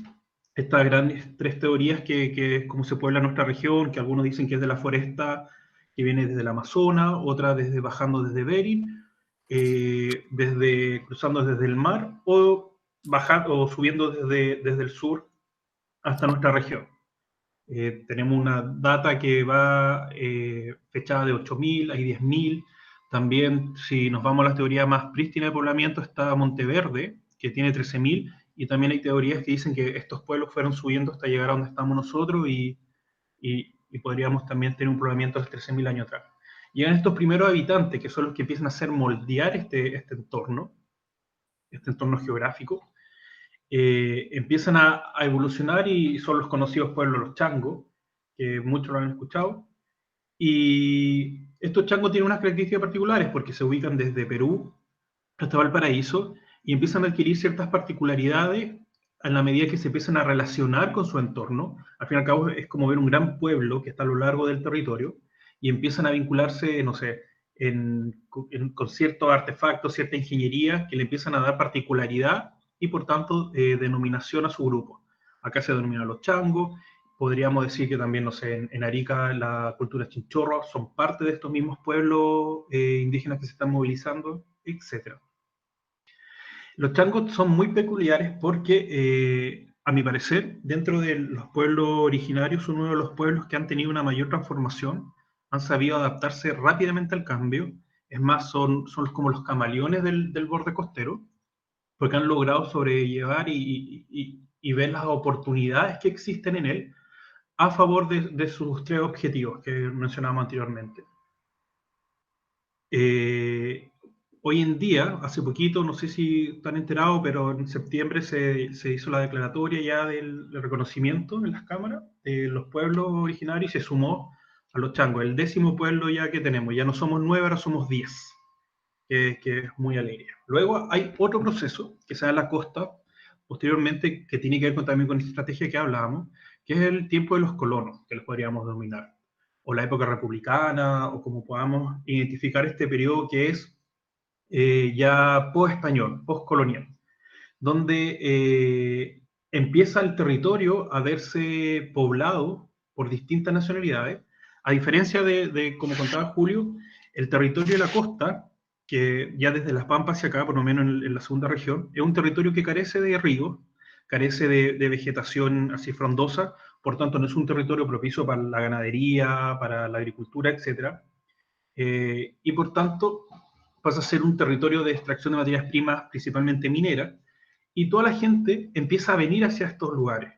estas grandes 3 teorías que es cómo se puebla nuestra región, que algunos dicen que es de la foresta, que viene desde el Amazonas, otra bajando desde Bering, cruzando desde el mar, o subiendo desde el sur hasta nuestra región. Tenemos una data que va fechada de 8.000, hay 10.000. También, si nos vamos a la teoría más prístina de poblamiento, está Monteverde, que tiene 13.000, y también hay teorías que dicen que estos pueblos fueron subiendo hasta llegar a donde estamos nosotros y podríamos también tener un poblamiento de 13.000 años atrás. Llegan estos primeros habitantes, que son los que empiezan a hacer moldear este entorno geográfico, empiezan a evolucionar y son los conocidos pueblos los changos, que muchos lo han escuchado. Y estos changos tienen unas características particulares porque se ubican desde Perú hasta Valparaíso y empiezan a adquirir ciertas particularidades en la medida que se empiezan a relacionar con su entorno. Al fin y al cabo es como ver un gran pueblo que está a lo largo del territorio y empiezan a vincularse, no sé, con ciertos artefactos, cierta ingeniería que le empiezan a dar particularidad y por tanto denominación a su grupo. Acá se denominan los changos. Podríamos decir que también, no sé, en Arica la cultura chinchorro son parte de estos mismos pueblos indígenas que se están movilizando, etc. Los changos son muy peculiares porque, a mi parecer, dentro de los pueblos originarios, son uno de los pueblos que han tenido una mayor transformación, han sabido adaptarse rápidamente al cambio. Es más, son como los camaleones del borde costero, porque han logrado sobrellevar y ver las oportunidades que existen en él a favor de sus tres objetivos que mencionábamos anteriormente. Hoy en día, hace poquito, no sé si están enterados, pero en septiembre se hizo la declaratoria ya del reconocimiento en las cámaras de los pueblos originarios y se sumó a los changos, el 10º pueblo ya que tenemos. Ya no somos 9, ahora somos 10, que es muy alegre. Luego hay otro proceso que se da en la costa, posteriormente, que tiene que ver también con esta estrategia que hablábamos, que es el tiempo de los colonos, que los podríamos denominar, o la época republicana, o como podamos identificar este periodo que es ya post-español, post-colonial, donde empieza el territorio a verse poblado por distintas nacionalidades, a diferencia de como contaba Julio, el territorio de la costa, que ya desde Las Pampas hacia acá, por lo menos en la segunda región, es un territorio que carece de ríos, carece de vegetación así frondosa, por tanto no es un territorio propicio para la ganadería, para la agricultura, etc. Y por tanto pasa a ser un territorio de extracción de materias primas, principalmente mineras, y toda la gente empieza a venir hacia estos lugares,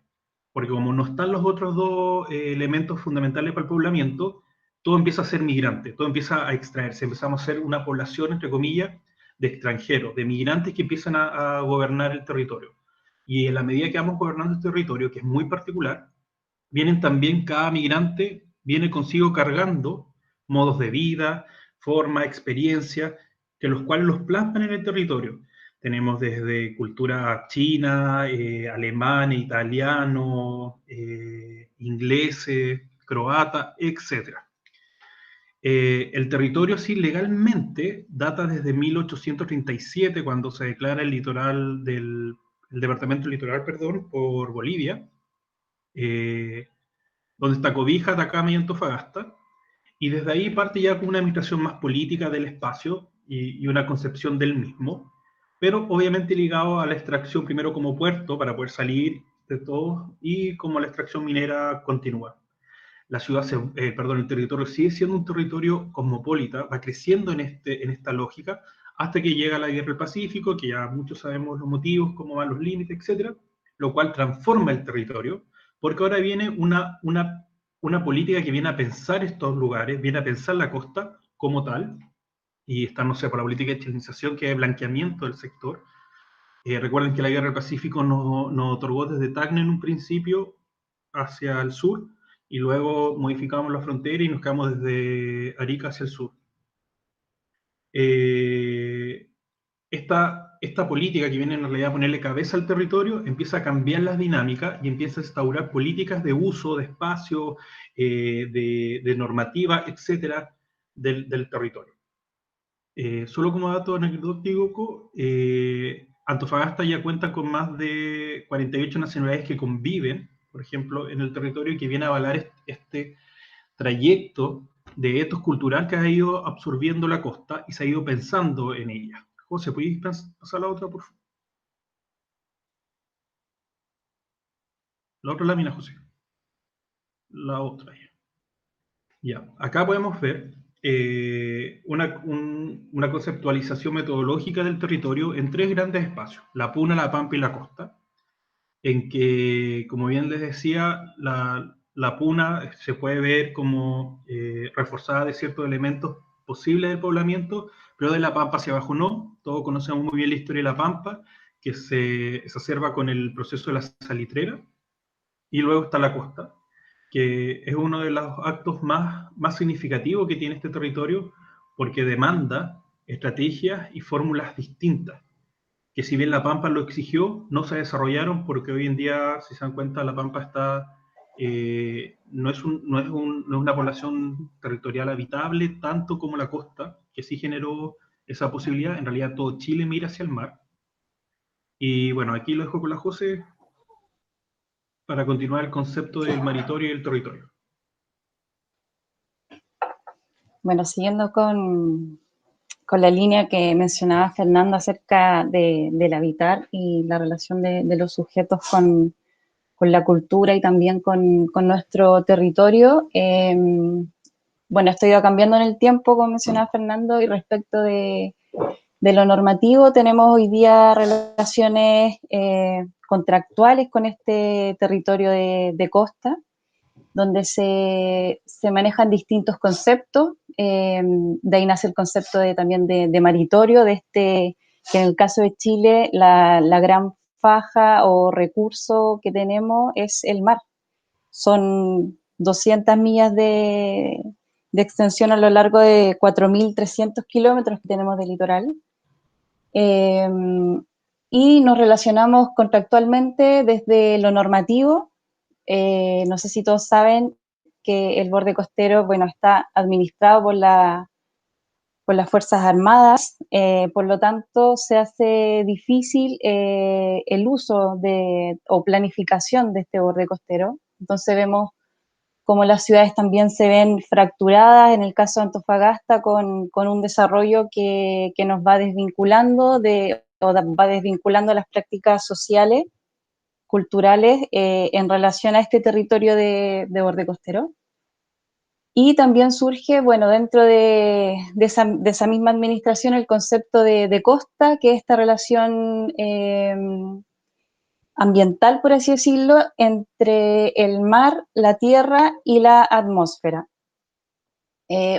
porque como no están los otros dos elementos fundamentales para el poblamiento, todo empieza a ser migrante, todo empieza a extraerse, empezamos a ser una población, entre comillas, de extranjeros, de migrantes que empiezan a gobernar el territorio. Y en la medida que vamos gobernando este territorio, que es muy particular, vienen también, cada migrante viene consigo cargando modos de vida, forma, experiencia, que los cuales los plasman en el territorio. Tenemos desde cultura china, alemán, italiano, inglés, croata, etc. El territorio, sí, legalmente data desde 1837, cuando se declara el litoral el departamento litoral, perdón, por Bolivia, donde está Cobija, Atacama y Antofagasta, y desde ahí parte ya con una administración más política del espacio y una concepción del mismo, pero obviamente ligado a la extracción primero como puerto para poder salir de todo y como la extracción minera continúa. La ciudad, el territorio sigue siendo un territorio cosmopolita, va creciendo en esta lógica hasta que llega la Guerra del Pacífico, que ya muchos sabemos los motivos, cómo van los límites, etcétera, lo cual transforma el territorio, porque ahora viene una política que viene a pensar estos lugares, viene a pensar la costa como tal, y está, no sé, por la política de chilenización, que es blanqueamiento del sector. Recuerden que la Guerra del Pacífico nos otorgó desde Tacna en un principio hacia el sur, y luego modificamos la frontera y nos quedamos desde Arica hacia el sur. Esta política que viene en realidad a ponerle cabeza al territorio empieza a cambiar las dinámicas y empieza a instaurar políticas de uso, de espacio, de normativa, etcétera, del territorio. Solo como dato anecdótico, Antofagasta ya cuenta con más de 48 nacionalidades que conviven, por ejemplo, en el territorio, y que viene a avalar este trayecto de etos cultural que ha ido absorbiendo la costa y se ha ido pensando en ella. José, ¿puedes pasar la otra, por favor? La otra lámina, José. la otra. Ya, acá podemos ver una conceptualización metodológica del territorio en 3 grandes espacios, la puna, la pampa y la costa, en que, como bien les decía, la puna se puede ver como reforzada de ciertos elementos posibles del poblamiento, pero de la pampa hacia abajo no. Todos conocemos muy bien la historia de la pampa, que se exacerba con el proceso de la salitrera, y luego está la costa, que es uno de los actos más significativos que tiene este territorio, porque demanda estrategias y fórmulas distintas, que si bien la Pampa lo exigió, no se desarrollaron, porque hoy en día, si se dan cuenta, la Pampa está, no es una población territorial habitable, tanto como la costa, que sí generó esa posibilidad. En realidad todo Chile mira hacia el mar. Y bueno, aquí lo dejo con la José para continuar el concepto del maritorio y el territorio. Bueno, siguiendo con la línea que mencionaba Fernando acerca del habitar y la relación de los sujetos con la cultura y también con nuestro territorio. Bueno, esto ha ido cambiando en el tiempo, como mencionaba Fernando, y respecto de lo normativo, tenemos hoy día relaciones contractuales con este territorio de costa, donde se manejan distintos conceptos. De ahí nace el concepto también de maritorio, que en el caso de Chile la gran faja o recurso que tenemos es el mar. Son 200 millas de extensión a lo largo de 4.300 kilómetros que tenemos de litoral. Y nos relacionamos contractualmente desde lo normativo. No sé si todos saben que el borde costero, bueno, está administrado por las Fuerzas Armadas, por lo tanto se hace difícil el uso o planificación de este borde costero. Entonces vemos cómo las ciudades también se ven fracturadas, en el caso de Antofagasta, con un desarrollo que nos va desvinculando va desvinculando las prácticas sociales, culturales, en relación a este territorio de borde costero. Y también surge, bueno, dentro de esa misma administración, el concepto de costa, que es esta relación ambiental, por así decirlo, entre el mar, la tierra y la atmósfera.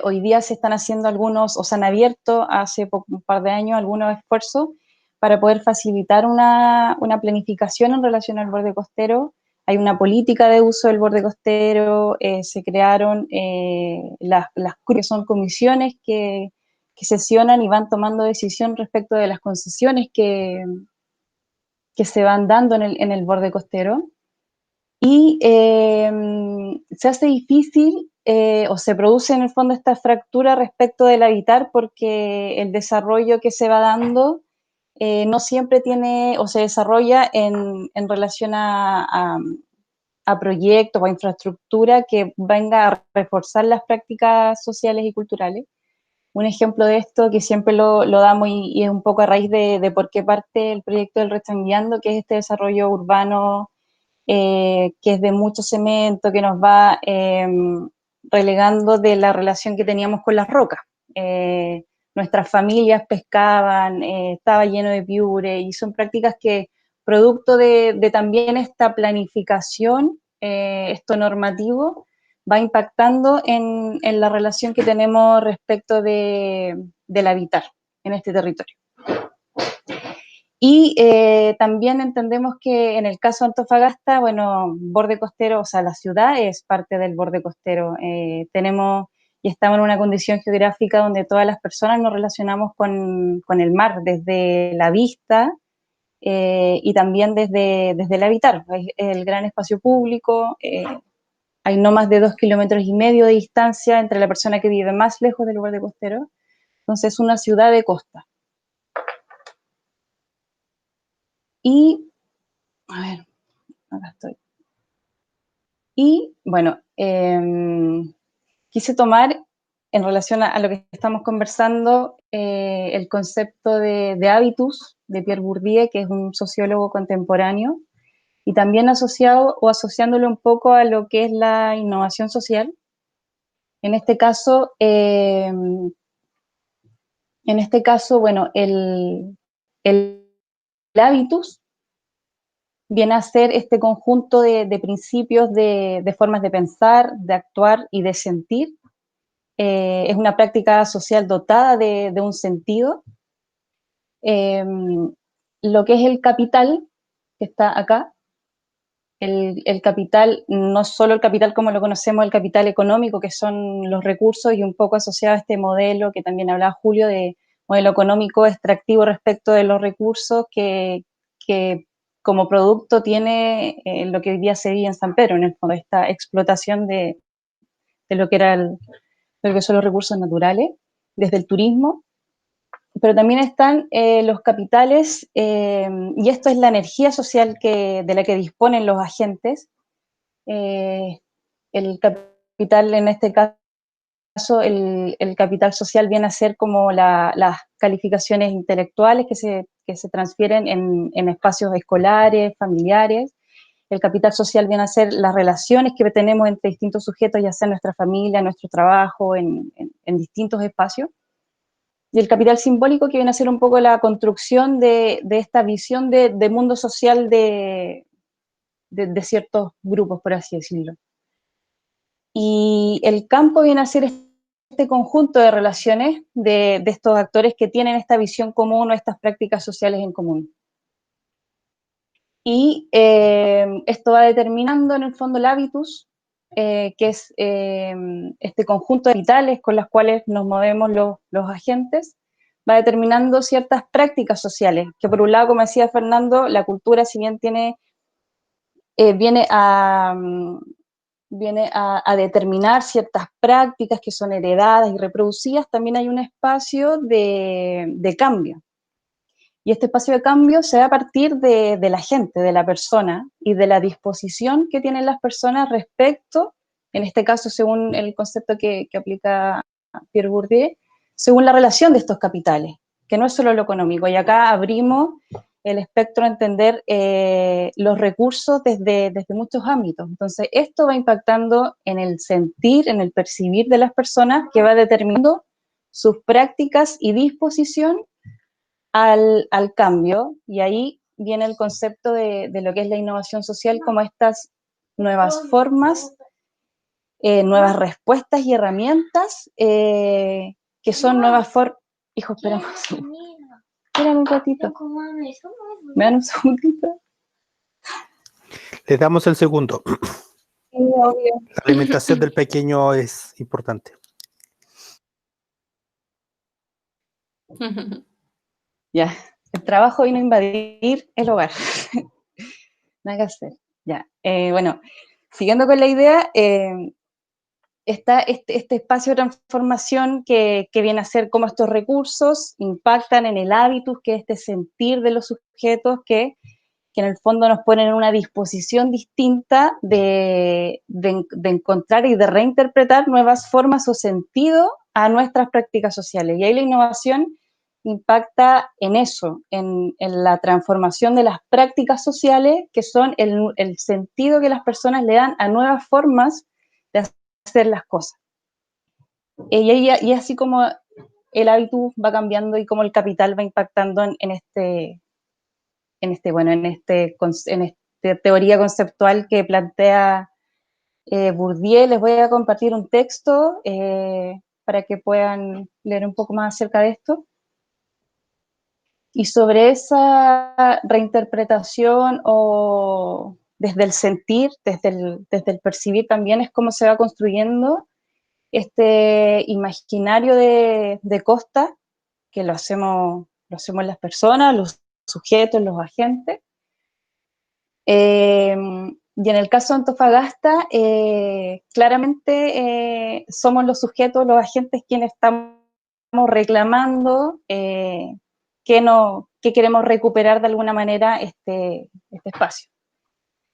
Hoy día se están haciendo algunos, o se han abierto hace un par de años algunos esfuerzos para poder facilitar una planificación en relación al borde costero. Hay una política de uso del borde costero, se crearon que son comisiones que sesionan y van tomando decisión respecto de las concesiones que se van dando en el borde costero. Y se hace difícil o se produce en el fondo esta fractura respecto del habitar, porque el desarrollo que se va dando no siempre tiene o se desarrolla en relación a proyectos o a infraestructura que venga a reforzar las prácticas sociales y culturales. Un ejemplo de esto que siempre lo damos y es un poco a raíz de por qué parte el proyecto del Retrangueando, que es este desarrollo urbano que es de mucho cemento, que nos va relegando de la relación que teníamos con las rocas. Nuestras familias pescaban, estaba lleno de piure, y son prácticas que, producto de también esta planificación, esto normativo, va impactando en la relación que tenemos respecto del habitar en este territorio. Y también entendemos que en el caso de Antofagasta, bueno, borde costero, o sea, la ciudad es parte del borde costero. Tenemos y estamos en una condición geográfica donde todas las personas nos relacionamos con el mar, desde la vista y también desde el habitar. Hay el gran espacio público, hay no más de 2,5 kilómetros de distancia entre la persona que vive más lejos del borde costero. Entonces, es una ciudad de costa. Y, a ver, acá estoy. Y, bueno, quise tomar, en relación a lo que estamos conversando, el concepto de hábitus de Pierre Bourdieu, que es un sociólogo contemporáneo, y también asociado o asociándolo un poco a lo que es la innovación social. En este caso, bueno, el hábitus viene a ser este conjunto de principios, de formas de pensar, de actuar y de sentir. Es una práctica social dotada de un sentido. Lo que es el capital, que está acá, el capital, no solo el capital como lo conocemos, el capital económico, que son los recursos, y un poco asociado a este modelo que también hablaba Julio, de modelo económico extractivo respecto de los recursos que como producto tiene lo que hoy día se vive en San Pedro, en el fondo, esta explotación de lo que lo que son los recursos naturales, desde el turismo. Pero también están los capitales, y esto es la energía social de la que disponen los agentes. El capital, en este caso, el capital social viene a ser como las calificaciones intelectuales que se transfieren en espacios escolares, familiares. El capital social viene a ser las relaciones que tenemos entre distintos sujetos, ya sea en nuestra familia, en nuestro trabajo, en distintos espacios. Y el capital simbólico, que viene a ser un poco la construcción de esta visión de mundo social de ciertos grupos, por así decirlo. Y el campo viene a ser este conjunto de relaciones de estos actores que tienen esta visión común o estas prácticas sociales en común. Y esto va determinando en el fondo el hábitus, que es este conjunto de capitales con las cuales nos movemos los agentes, va determinando ciertas prácticas sociales, que por un lado, como decía Fernando, la cultura, si bien viene a determinar ciertas prácticas que son heredadas y reproducidas, también hay un espacio de cambio. Y este espacio de cambio se da a partir de la gente, de la persona, y de la disposición que tienen las personas respecto, en este caso, según el concepto que aplica Pierre Bourdieu, según la relación de estos capitales, que no es solo lo económico. Y acá abrimos el espectro a entender los recursos desde muchos ámbitos. Entonces, esto va impactando en el sentir, en el percibir de las personas, que va determinando sus prácticas y disposición al cambio, y ahí viene el concepto de lo que es la innovación social, como estas nuevas formas, nuevas respuestas y herramientas, que son nuevas formas. Hijo, espera un ratito. ¿Me dan un segundito? Le damos el segundo. Sí, obvio. La alimentación del pequeño es importante. Ya, el trabajo vino a invadir el hogar. Nada que hacer. Ya, bueno, siguiendo con la idea, está este espacio de transformación que viene a ser cómo estos recursos impactan en el hábitus, que es este sentir de los sujetos que en el fondo nos ponen en una disposición distinta de encontrar y de reinterpretar nuevas formas o sentido a nuestras prácticas sociales. Y ahí la innovación impacta en eso, en la transformación de las prácticas sociales, que son el sentido que las personas le dan a nuevas formas de hacer las cosas. Y así como el hábito va cambiando y como el capital va impactando en esta teoría conceptual que plantea Bourdieu. Les voy a compartir un texto para que puedan leer un poco más acerca de esto. Y sobre esa reinterpretación o desde el sentir, desde el percibir también, es cómo se va construyendo este imaginario de Costa, que lo hacemos las personas, los sujetos, los agentes. Y en el caso de Antofagasta, claramente somos los sujetos, los agentes, quienes estamos reclamando que queremos recuperar de alguna manera este espacio.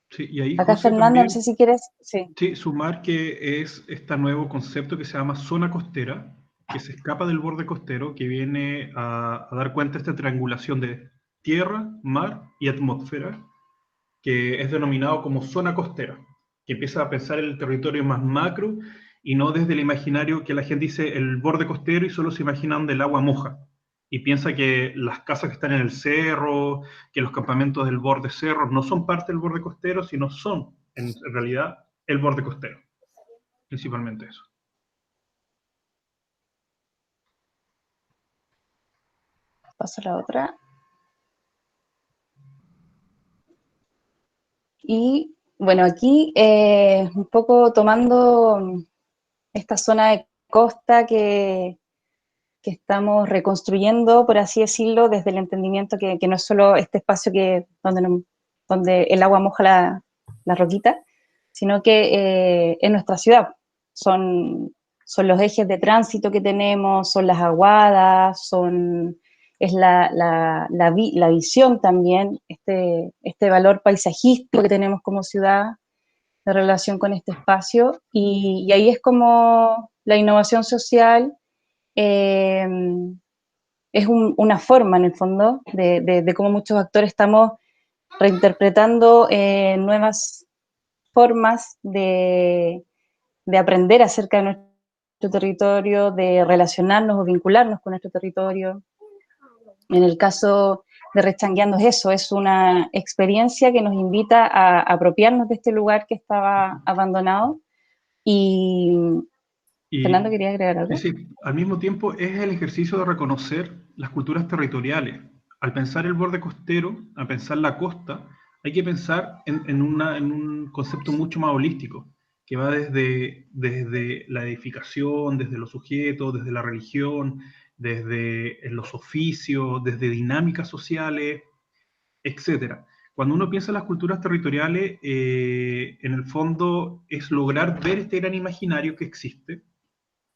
Sí, y ahí, Acá José, Fernanda, también, no sé si quieres... Sí. sí, sumar que es este nuevo concepto que se llama zona costera, que se escapa del borde costero, que viene a dar cuenta de esta triangulación de tierra, mar y atmósfera, que es denominado como zona costera, que empieza a pensar el territorio más macro y no desde el imaginario que la gente dice el borde costero y solo se imaginan del agua moja. Y piensa que las casas que están en el cerro, que los campamentos del borde cerro no son parte del borde costero, sino son en realidad el borde costero. Principalmente eso. Paso a la otra. Y bueno, aquí un poco tomando esta zona de costa que estamos reconstruyendo, por así decirlo, desde el entendimiento que no es solo este espacio donde el agua moja la roquita, sino que es nuestra ciudad. Son los ejes de tránsito que tenemos, son las aguadas, es la visión también, este valor paisajístico que tenemos como ciudad de relación con este espacio, y ahí es como la innovación social es una forma, en el fondo, de cómo muchos actores estamos reinterpretando nuevas formas de aprender acerca de nuestro territorio, de relacionarnos o vincularnos con nuestro territorio. En el caso de Rechangueando es eso, es una experiencia que nos invita a apropiarnos de este lugar que estaba abandonado. Y Fernando, ¿quería agregar algo? Sí, al mismo tiempo es el ejercicio de reconocer las culturas territoriales. Al pensar el borde costero, al pensar la costa, hay que pensar en un concepto mucho más holístico, que va desde la edificación, desde los sujetos, desde la religión, desde los oficios, desde dinámicas sociales, etc. Cuando uno piensa en las culturas territoriales, en el fondo es lograr ver este gran imaginario que existe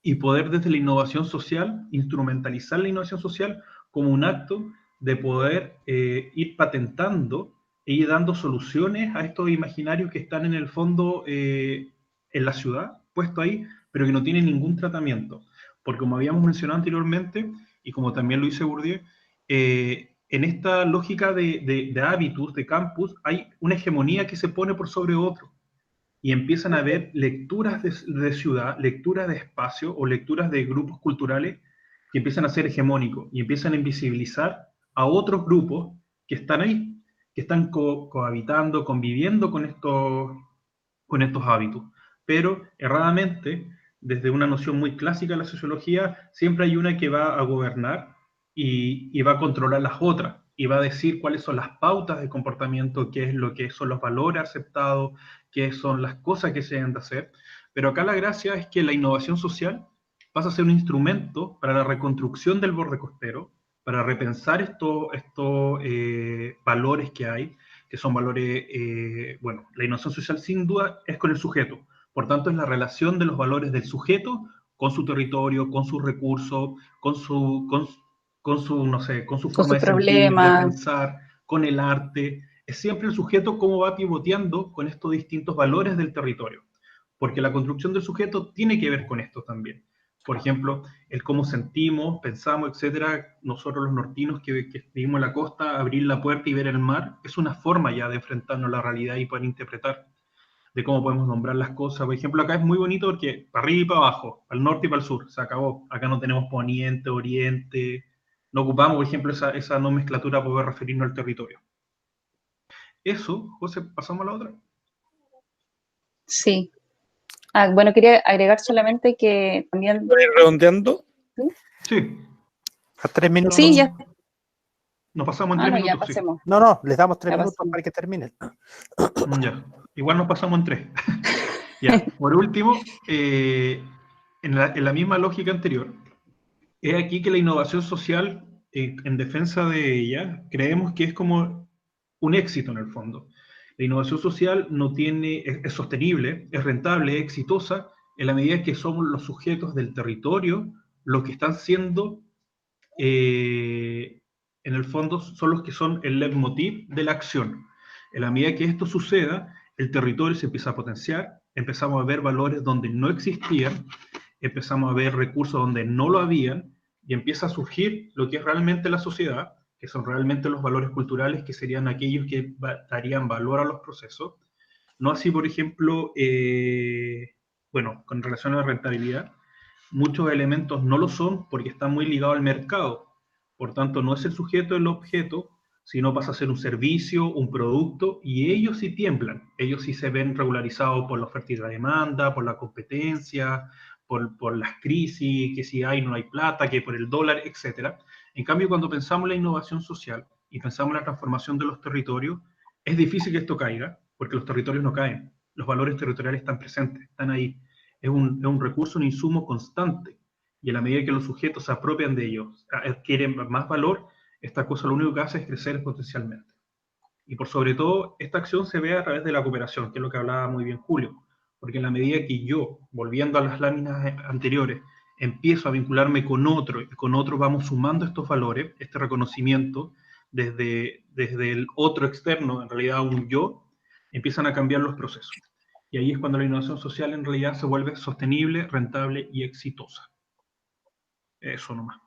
y poder desde la innovación social, instrumentalizar la innovación social como un acto de poder ir patentando e ir dando soluciones a estos imaginarios que están en el fondo en la ciudad, puesto ahí, pero que no tienen ningún tratamiento. Porque como habíamos mencionado anteriormente, y como también lo dice Bourdieu, en esta lógica de hábitus, de campus, hay una hegemonía que se pone por sobre otro. Y empiezan a haber lecturas de ciudad, lecturas de espacio o lecturas de grupos culturales que empiezan a ser hegemónicos y empiezan a invisibilizar a otros grupos que están ahí, que están cohabitando, conviviendo con estos hábitos. Pero erradamente, desde una noción muy clásica de la sociología, siempre hay una que va a gobernar y va a controlar las otras, y va a decir cuáles son las pautas de comportamiento, qué es lo que son los valores aceptados, qué son las cosas que se deben de hacer. Pero acá la gracia es que la innovación social pasa a ser un instrumento para la reconstrucción del borde costero, para repensar estos valores que son valores, bueno, la innovación social sin duda es con el sujeto, por tanto es la relación de los valores del sujeto con su territorio, con sus recursos, con su forma de sentir, de pensar, con el arte. Es siempre el sujeto cómo va pivoteando con estos distintos valores del territorio, porque la construcción del sujeto tiene que ver con esto también. Por ejemplo, el cómo sentimos, pensamos, etcétera. Nosotros los nortinos que vivimos en la costa, abrir la puerta y ver el mar, es una forma ya de enfrentarnos a la realidad y poder interpretar de cómo podemos nombrar las cosas. Por ejemplo, acá es muy bonito porque para arriba y para abajo, al norte y para el sur, se acabó. Acá no tenemos poniente, oriente, no ocupamos, por ejemplo, esa nomenclatura para poder referirnos al territorio. Eso, José, pasamos a la otra. Sí. Bueno, quería agregar solamente que también... ¿Voy redondeando? Sí. A 3 minutos. Sí, ya. Nos pasamos en 3 minutos. Ya pasemos. Sí. No, les damos 3 Ya minutos pasemos. para que terminen. Ya. Igual nos pasamos en 3. Ya. Por último, en la misma lógica anterior, es aquí que la innovación social, en defensa de ella, creemos que es como un éxito en el fondo. La innovación social es sostenible, es rentable, es exitosa, en la medida que somos los sujetos del territorio los que están siendo, en el fondo, son los que son el leitmotiv de la acción. En la medida que esto suceda, el territorio se empieza a potenciar, empezamos a ver valores donde no existían, empezamos a ver recursos donde no lo habían, y empieza a surgir lo que es realmente la sociedad, que son realmente los valores culturales, que serían aquellos que darían valor a los procesos. No así, por ejemplo, bueno, con relación a la rentabilidad, muchos elementos no lo son porque están muy ligados al mercado. Por tanto, no es el sujeto el objeto, sino pasa a ser un servicio, un producto, y ellos sí tiemblan. Ellos sí se ven regularizados por la oferta y la demanda, por la competencia, por las crisis, que si hay no hay plata, que por el dólar, etc. En cambio, cuando pensamos en la innovación social y pensamos en la transformación de los territorios, es difícil que esto caiga, porque los territorios no caen. Los valores territoriales están presentes, están ahí. Es un recurso, un insumo constante. Y en la medida que los sujetos se apropian de ellos, adquieren más valor, esta cosa lo único que hace es crecer potencialmente. Y por sobre todo, esta acción se ve a través de la cooperación, que es lo que hablaba muy bien Julio. Porque en la medida que yo, volviendo a las láminas anteriores, empiezo a vincularme con otro, y con otro vamos sumando estos valores, este reconocimiento, desde el otro externo, en realidad un yo, empiezan a cambiar los procesos. Y ahí es cuando la innovación social en realidad se vuelve sostenible, rentable y exitosa. Eso nomás.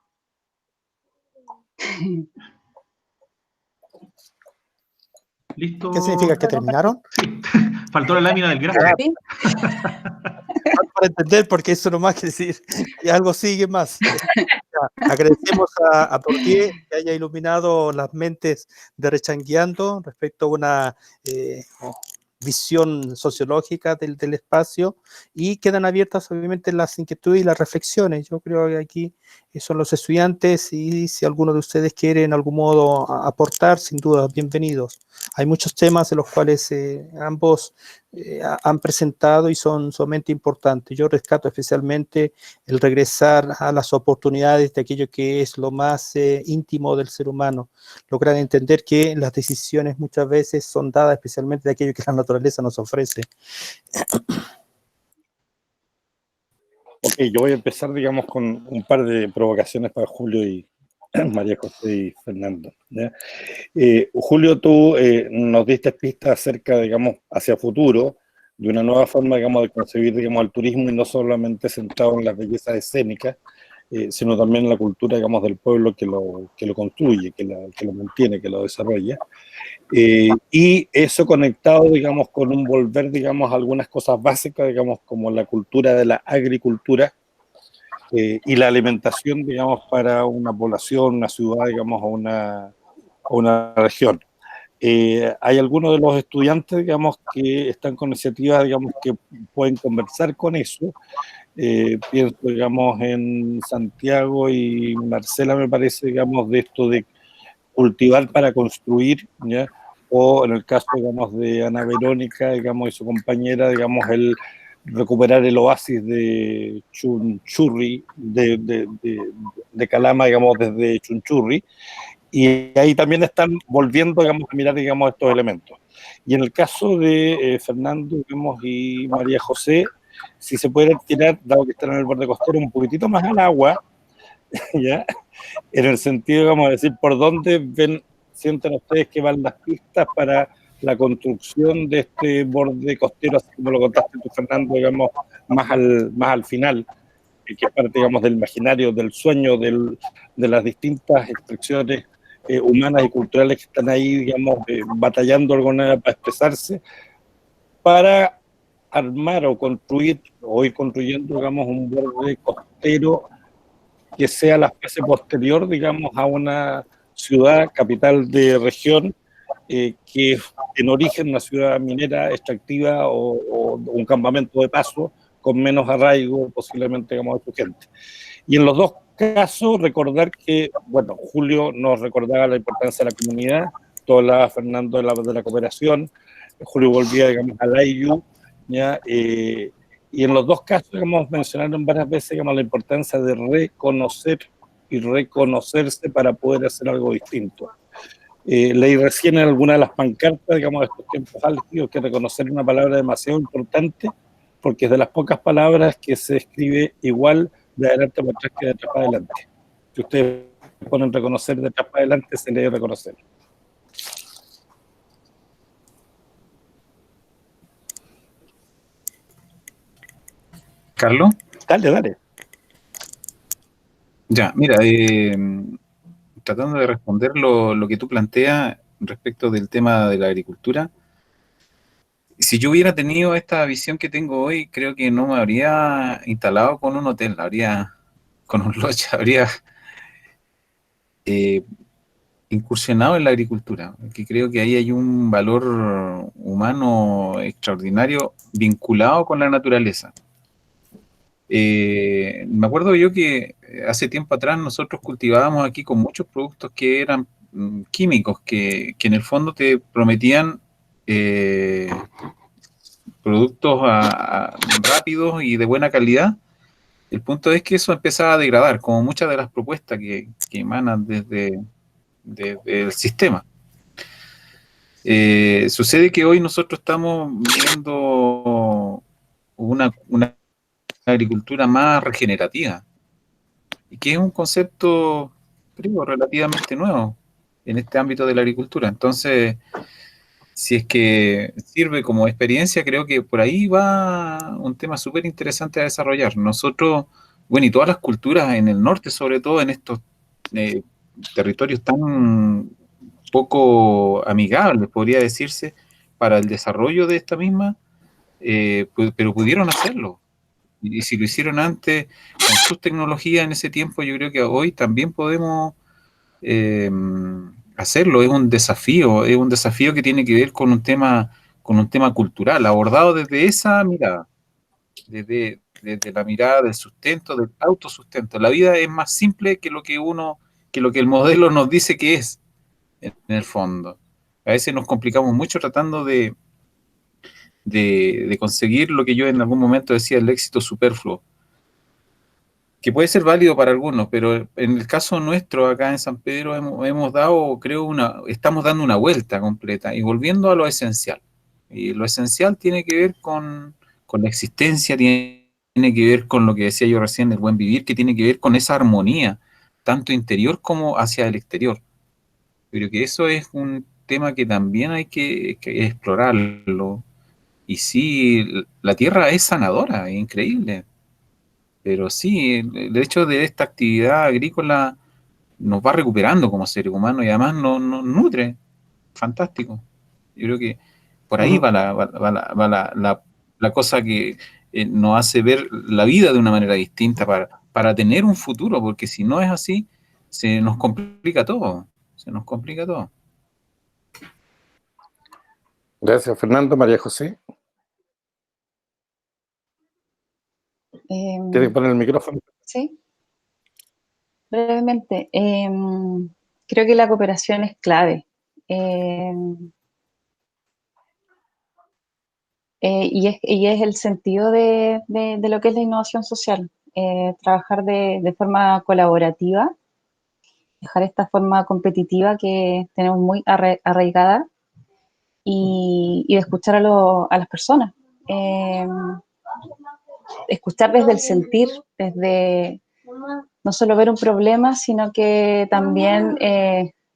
¿Listo? ¿Qué significa que terminaron? Sí, faltó la lámina del gráfico. ¿Sí? Para entender, porque eso nomás quiere decir que algo sigue más. Ya, agradecemos a Portier que haya iluminado las mentes de Rechangueando respecto a una visión sociológica del espacio, y quedan abiertas obviamente las inquietudes y las reflexiones. Yo creo que aquí son los estudiantes, y si alguno de ustedes quiere en algún modo aportar, sin duda, bienvenidos. Hay muchos temas de los cuales ambos han presentado y son sumamente importantes. Yo rescato especialmente el regresar a las oportunidades de aquello que es lo más íntimo del ser humano, lograr entender que las decisiones muchas veces son dadas especialmente de aquello que la naturaleza nos ofrece. Ok, yo voy a empezar, digamos, con un par de provocaciones para Julio y María José y Fernando, ¿ya? Julio, tú nos diste pistas acerca, digamos, hacia futuro, de una nueva forma, digamos, de concebir, digamos, el turismo, y no solamente centrado en las bellezas escénicas, sino también en la cultura, digamos, del pueblo que lo construye, que lo mantiene, que lo desarrolla. Y eso conectado, digamos, con un volver, digamos, a algunas cosas básicas, digamos, como la cultura de la agricultura, y la alimentación, digamos, para una población, una ciudad, digamos, o una región. Hay algunos de los estudiantes, digamos, que están con iniciativas, digamos, que pueden conversar con eso. Pienso, digamos, en Santiago y Marcela, me parece, digamos, de esto de cultivar para construir, ¿ya? O en el caso, digamos, de Ana Verónica, digamos, y su compañera, digamos, el recuperar el oasis de Chunchurri, de Calama, digamos, desde Chunchurri, y ahí también están volviendo, digamos, a mirar, digamos, estos elementos. Y en el caso de Fernando, digamos, y María José, si se puede tirar, dado que están en el borde costero, un poquitito más al agua, ¿ya? En el sentido, digamos, de decir, por dónde sienten ustedes que van las pistas para la construcción de este borde costero, así como lo contaste tú, Fernando, digamos, más al final, que es parte, digamos, del imaginario, del sueño, de las distintas expresiones humanas y culturales que están ahí, digamos, batallando de alguna manera para expresarse, para armar o construir, o ir construyendo, digamos, un borde costero que sea la fase posterior, digamos, a una ciudad capital de región, que es en origen una ciudad minera extractiva o un campamento de paso con menos arraigo posiblemente, digamos, de su gente. Y en los dos casos recordar que, bueno, Julio nos recordaba la importancia de la comunidad, todo hablaba Fernando de la cooperación, Julio volvía, digamos, al IU, ¿ya? Y en los dos casos, digamos, mencionaron varias veces, digamos, la importancia de reconocer y reconocerse para poder hacer algo distinto. Leí recién en alguna de las pancartas, digamos, de estos tiempos álgidos, que reconocer es una palabra demasiado importante, porque es de las pocas palabras que se escribe igual de adelante para atrás que de atrás para adelante. Si ustedes ponen reconocer de atrás para adelante, se lee reconocer. Carlos. Dale, dale. Ya, mira, tratando de responder lo que tú planteas respecto del tema de la agricultura. Si yo hubiera tenido esta visión que tengo hoy, creo que no me habría instalado con un hotel, habría con un lodge, habría incursionado en la agricultura, que creo que ahí hay un valor humano extraordinario vinculado con la naturaleza. Me acuerdo yo que hace tiempo atrás nosotros cultivábamos aquí con muchos productos que eran químicos, que en el fondo te prometían productos rápidos y de buena calidad. El punto es que eso empezaba a degradar, como muchas de las propuestas que emanan desde el sistema. Sucede que hoy nosotros estamos viendo una agricultura más regenerativa, y que es un concepto, creo, relativamente nuevo en este ámbito de la agricultura. Entonces, si es que sirve como experiencia, creo que por ahí va un tema súper interesante a desarrollar. Nosotros, bueno, y todas las culturas en el norte, sobre todo en estos territorios tan poco amigables, podría decirse, para el desarrollo de esta misma, pero pudieron hacerlo. Y si lo hicieron antes con sus tecnologías en ese tiempo, yo creo que hoy también podemos hacerlo. Es un desafío que tiene que ver con un tema cultural, abordado desde esa mirada, desde la mirada del sustento, del autosustento. La vida es más simple que lo que el modelo nos dice que es, en el fondo. A veces nos complicamos mucho tratando de conseguir lo que yo en algún momento decía, el éxito superfluo, que puede ser válido para algunos, pero en el caso nuestro acá en San Pedro hemos dado, creo, estamos dando una vuelta completa y volviendo a lo esencial. Y lo esencial tiene que ver con la existencia, tiene que ver con lo que decía yo recién, el buen vivir, que tiene que ver con esa armonía, tanto interior como hacia el exterior. Pero que eso es un tema que también hay que explorarlo. Y sí, la tierra es sanadora, es increíble. Pero sí, el hecho de esta actividad agrícola nos va recuperando como seres humanos y además nos nutre. Fantástico. Yo creo que por ahí va la cosa que nos hace ver la vida de una manera distinta para tener un futuro, porque si no es así, se nos complica todo. Se nos complica todo. Gracias, Fernando. María José. Tienes que poner el micrófono. Sí, brevemente. Creo que la cooperación es clave. Y es el sentido de lo que es la innovación social. Trabajar de forma colaborativa, dejar esta forma competitiva que tenemos muy arraigada y de escuchar a las personas. Escuchar desde el sentir, desde no solo ver un problema, sino que también,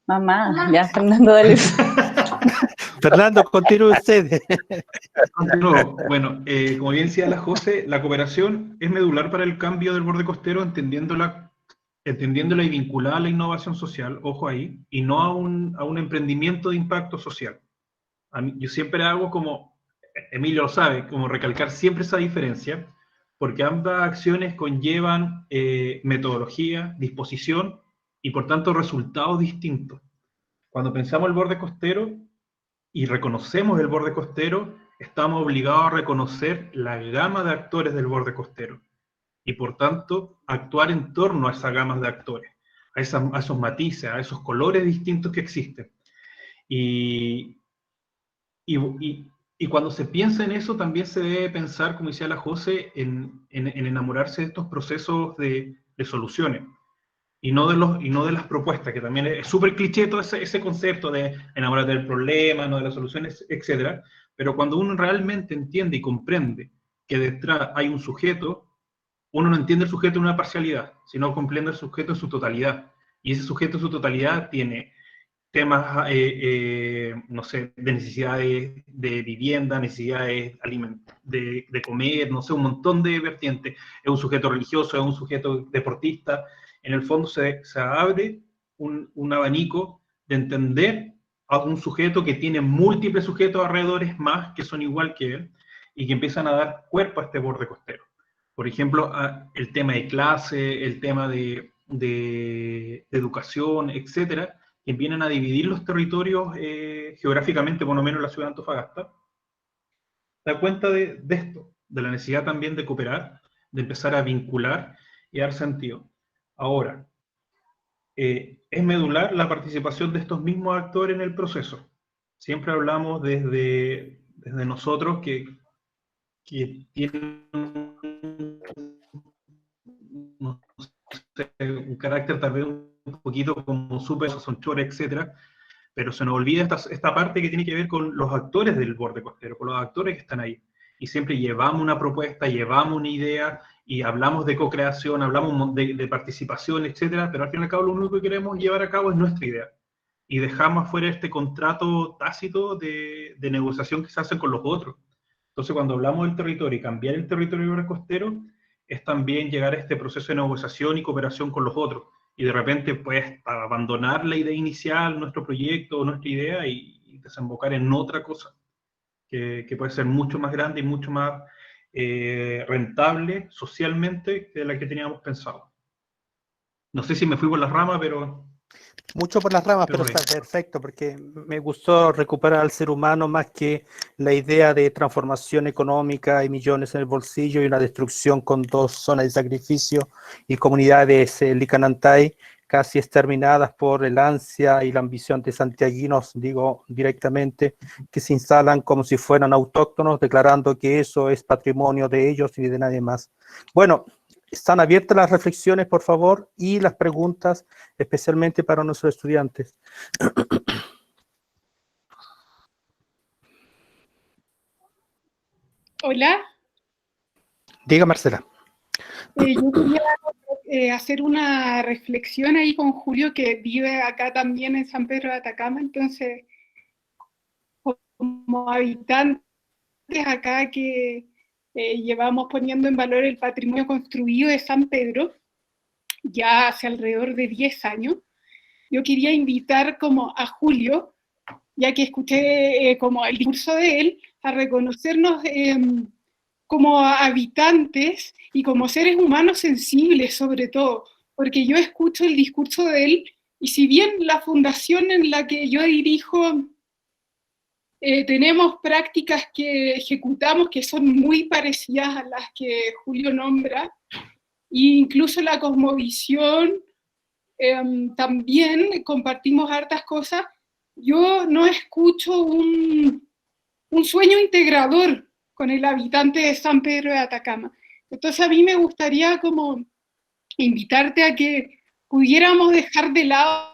mamá, ya, Fernando, dale. Fernando, continúe usted. Continúo. Bueno, como bien decía la José, la cooperación es medular para el cambio del borde costero, entendiéndola y vinculada a la innovación social, ojo ahí, y no a un emprendimiento de impacto social. Yo siempre hago como, Emilio lo sabe, como recalcar siempre esa diferencia, porque ambas acciones conllevan metodología, disposición y por tanto resultados distintos. Cuando pensamos el borde costero y reconocemos el borde costero, estamos obligados a reconocer la gama de actores del borde costero y por tanto actuar en torno a esa gama de actores, a esos matices, a esos colores distintos que existen. Y cuando se piensa en eso, también se debe pensar, como decía la José, en enamorarse de estos procesos de soluciones y no de las propuestas, que también es súper cliché todo ese concepto de enamorarte del problema, no de las soluciones, etc. Pero cuando uno realmente entiende y comprende que detrás hay un sujeto, uno no entiende el sujeto en una parcialidad, sino comprende el sujeto en su totalidad. Y ese sujeto en su totalidad tiene temas, no sé, de necesidades de vivienda, necesidades de comer, no sé, un montón de vertientes. Es un sujeto religioso, es un sujeto deportista. En el fondo se abre un abanico de entender a un sujeto que tiene múltiples sujetos alrededores más que son igual que él y que empiezan a dar cuerpo a este borde costero. Por ejemplo, el tema de clase, el tema de educación, etcétera, que vienen a dividir los territorios geográficamente, por lo menos en la ciudad de Antofagasta, da cuenta de esto, de la necesidad también de cooperar, de empezar a vincular y dar sentido. Ahora, es medular la participación de estos mismos actores en el proceso. Siempre hablamos desde nosotros que tienen no sé, un carácter tal vez un poquito como súper sonchores, etcétera, pero se nos olvida esta parte que tiene que ver con los actores del borde costero, con los actores que están ahí. Y siempre llevamos una propuesta, llevamos una idea, y hablamos de co-creación, hablamos de participación, etcétera, pero al fin y al cabo lo único que queremos llevar a cabo es nuestra idea. Y dejamos afuera este contrato tácito de negociación que se hace con los otros. Entonces, cuando hablamos del territorio y cambiar el territorio costero, es también llegar a este proceso de negociación y cooperación con los otros. Y de repente, pues, abandonar la idea inicial, nuestro proyecto, nuestra idea, y desembocar en otra cosa, que puede ser mucho más grande y mucho más rentable socialmente que la que teníamos pensado. No sé si me fui por las ramas, pero... Mucho por las ramas, pero está perfecto, porque me gustó recuperar al ser humano más que la idea de transformación económica y millones en el bolsillo y una destrucción con 2 zonas de sacrificio y comunidades Licanantay casi exterminadas por el ansia y la ambición de santiaguinos, digo directamente, que se instalan como si fueran autóctonos, declarando que eso es patrimonio de ellos y de nadie más. Bueno, están abiertas las reflexiones, por favor, y las preguntas, especialmente para nuestros estudiantes. Hola. Diga, Marcela. Yo quería hacer una reflexión ahí con Julio, que vive acá también en San Pedro de Atacama. Entonces, como habitantes acá que llevamos poniendo en valor el patrimonio construido de San Pedro, ya hace alrededor de 10 años, yo quería invitar como a Julio, ya que escuché como el discurso de él, a reconocernos como habitantes y como seres humanos sensibles sobre todo, porque yo escucho el discurso de él y si bien la fundación en la que yo dirijo tenemos prácticas que ejecutamos que son muy parecidas a las que Julio nombra, e incluso la cosmovisión, también compartimos hartas cosas, yo no escucho un sueño integrador con el habitante de San Pedro de Atacama. Entonces a mí me gustaría como invitarte a que pudiéramos dejar de lado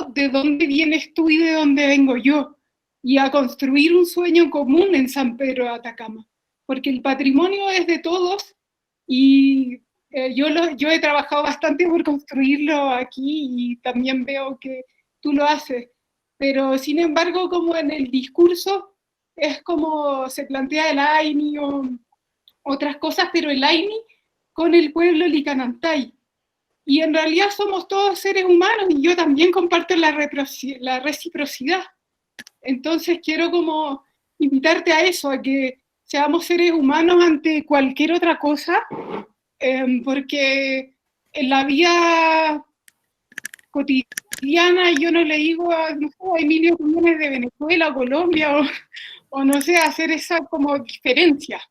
de dónde vienes tú y de dónde vengo yo, y a construir un sueño común en San Pedro de Atacama, porque el patrimonio es de todos, y yo he trabajado bastante por construirlo aquí, y también veo que tú lo haces, pero sin embargo, como en el discurso, es como se plantea el AINI o otras cosas, pero el AINI con el pueblo Licanantay. Y en realidad somos todos seres humanos y yo también comparto la reciprocidad. Entonces quiero como invitarte a eso, a que seamos seres humanos ante cualquier otra cosa, porque en la vida cotidiana yo no le digo a, no sé, a Emilio que viene de Venezuela, Colombia, o no sé, hacer esa como diferencia.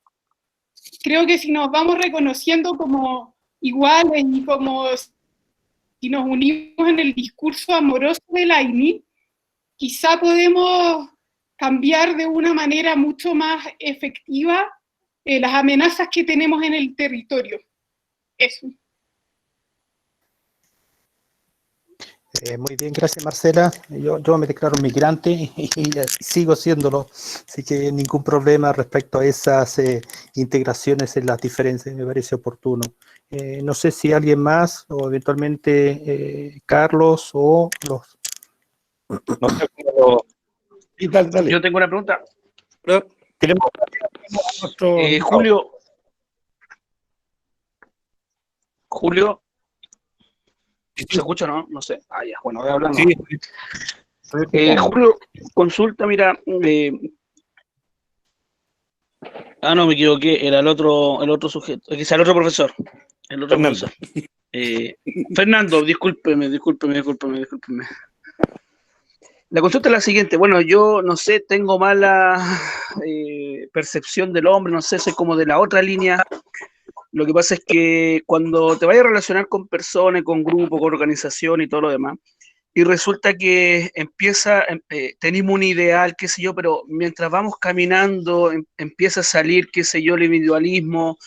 Creo que si nos vamos reconociendo como iguales y como si nos unimos en el discurso amoroso del AINI, quizá podemos cambiar de una manera mucho más efectiva las amenazas que tenemos en el territorio. Eso. Muy bien, gracias Marcela. Yo me declaro migrante y sigo siéndolo, así que ningún problema respecto a esas integraciones en las diferencias, me parece oportuno. No sé si alguien más, o eventualmente Carlos o los... No sé cómo dale. Yo tengo una pregunta. Queremos nuestro Julio, ¿Se escucha o no? No sé. Ah, ya, bueno, voy hablando. Sí, Julio, consulta, mira. No, me equivoqué. Era el otro sujeto. Quizá el otro profesor. El otro Fernando. profesor. Fernando, discúlpeme. La consulta es la siguiente. Bueno, yo no sé, tengo mala percepción del hombre, no sé, soy como de la otra línea. Lo que pasa es que cuando te vayas a relacionar con personas, con grupos, con organizaciones y todo lo demás, y resulta que tenemos un ideal, qué sé yo, pero mientras vamos caminando empieza a salir, qué sé yo, el individualismo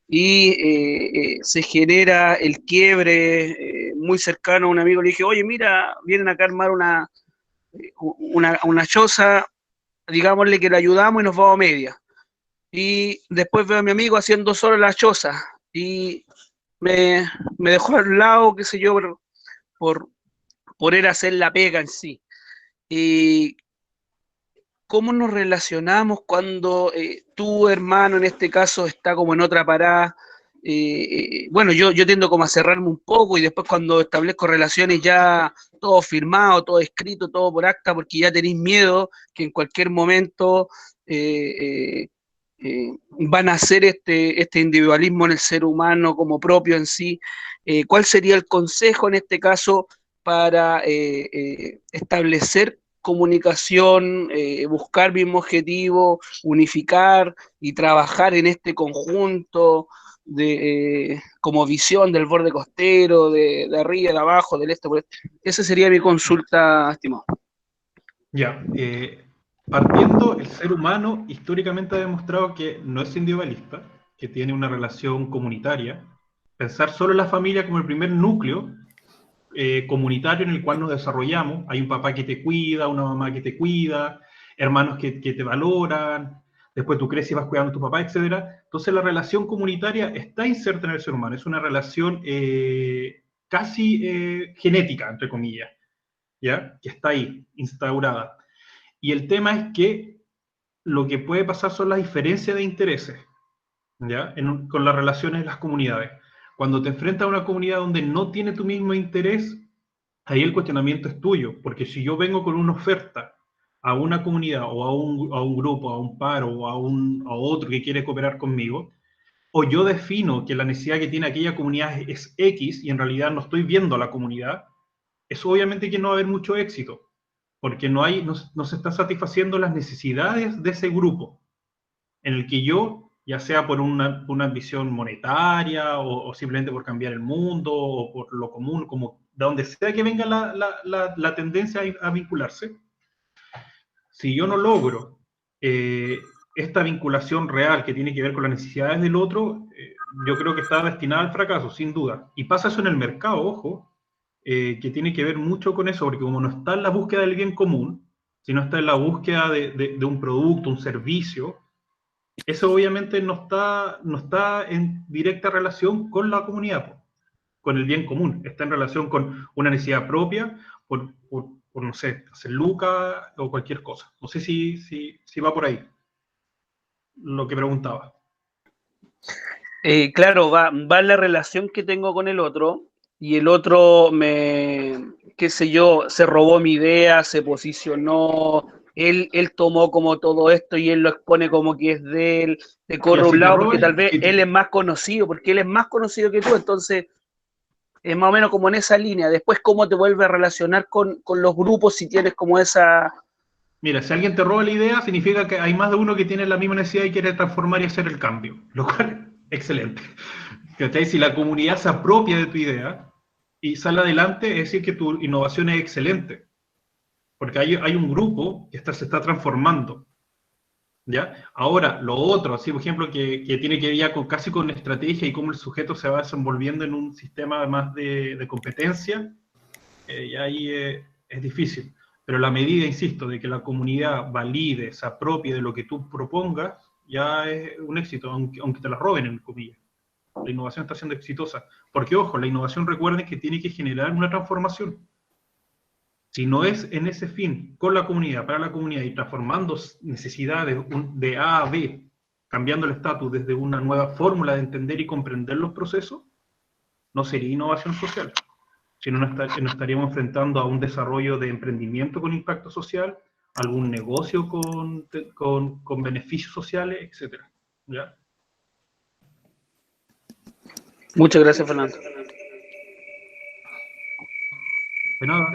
y se genera el quiebre muy cercano a un amigo. Le dije, oye, mira, vienen acá a armar una choza, digámosle que le ayudamos y nos vamos a media. Y después veo a mi amigo haciendo solo la choza y me dejó al lado, qué sé yo, por él hacer la pega en sí. Y cómo nos relacionamos cuando tu hermano, en este caso, está como en otra parada. Bueno, yo tiendo como a cerrarme un poco y después cuando establezco relaciones ya todo firmado, todo escrito, todo por acta, porque ya tenéis miedo que en cualquier momento van a hacer este individualismo en el ser humano como propio en sí. ¿Cuál sería el consejo en este caso para establecer comunicación, buscar mismo objetivo, unificar y trabajar en este conjunto como visión del borde costero, de arriba, de abajo, del este, por este? Esa sería mi consulta, estimado. Ya, partiendo, el ser humano históricamente ha demostrado que no es individualista, que tiene una relación comunitaria. Pensar solo en la familia como el primer núcleo comunitario en el cual nos desarrollamos. Hay un papá que te cuida, una mamá que te cuida, hermanos que te valoran, después tú creces y vas cuidando a tu papá, etc. Entonces la relación comunitaria está inserta en el ser humano, es una relación casi genética, entre comillas, ¿ya? Que está ahí, instaurada. Y el tema es que lo que puede pasar son las diferencias de intereses, ¿ya? Con las relaciones de las comunidades. Cuando te enfrentas a una comunidad donde no tiene tu mismo interés, ahí el cuestionamiento es tuyo, porque si yo vengo con una oferta a una comunidad o a un grupo, a un paro o a otro que quiere cooperar conmigo, o yo defino que la necesidad que tiene aquella comunidad es X y en realidad no estoy viendo a la comunidad, eso obviamente que no va a haber mucho éxito, porque no se está satisfaciendo las necesidades de ese grupo, en el que yo, ya sea por una ambición monetaria o simplemente por cambiar el mundo o por lo común, como de donde sea que venga la tendencia a vincularse, si yo no logro esta vinculación real que tiene que ver con las necesidades del otro, yo creo que está destinada al fracaso, sin duda. Y pasa eso en el mercado, ojo, que tiene que ver mucho con eso, porque como no está en la búsqueda del bien común, sino está en la búsqueda de un producto, un servicio, eso obviamente no está en directa relación con la comunidad, con el bien común, está en relación con una necesidad propia, por no sé, hacer lucas o cualquier cosa. No sé si va por ahí lo que preguntaba. Claro, va la relación que tengo con el otro, y el otro qué sé yo, se robó mi idea, se posicionó, él tomó como todo esto y él lo expone como que es de él, te corre a un lado porque tal vez él es más conocido, porque él es más conocido que tú, entonces es más o menos como en esa línea. Después, ¿cómo te vuelves a relacionar con los grupos si tienes como esa... Mira, si alguien te roba la idea, significa que hay más de uno que tiene la misma necesidad y quiere transformar y hacer el cambio, lo cual, excelente. ¿Cachai? Si la comunidad se apropia de tu idea y sale adelante, es decir que tu innovación es excelente, porque hay un grupo que se está transformando, ¿ya? Ahora, lo otro, así por ejemplo, que tiene que ver ya casi con estrategia y cómo el sujeto se va desenvolviendo en un sistema más de competencia, y ahí es difícil. Pero la medida, insisto, de que la comunidad valide, se apropie de lo que tú propongas, ya es un éxito, aunque te la roben, en comillas. La innovación está siendo exitosa. Porque, ojo, la innovación, recuerden que tiene que generar una transformación. Si no es en ese fin, con la comunidad, para la comunidad, y transformando necesidades de A a B, cambiando el estatus desde una nueva fórmula de entender y comprender los procesos, no sería innovación social. Si no, nos estaríamos enfrentando a un desarrollo de emprendimiento con impacto social, algún negocio con beneficios sociales, etc. ¿Ya? Muchas gracias, Fernando. De nada.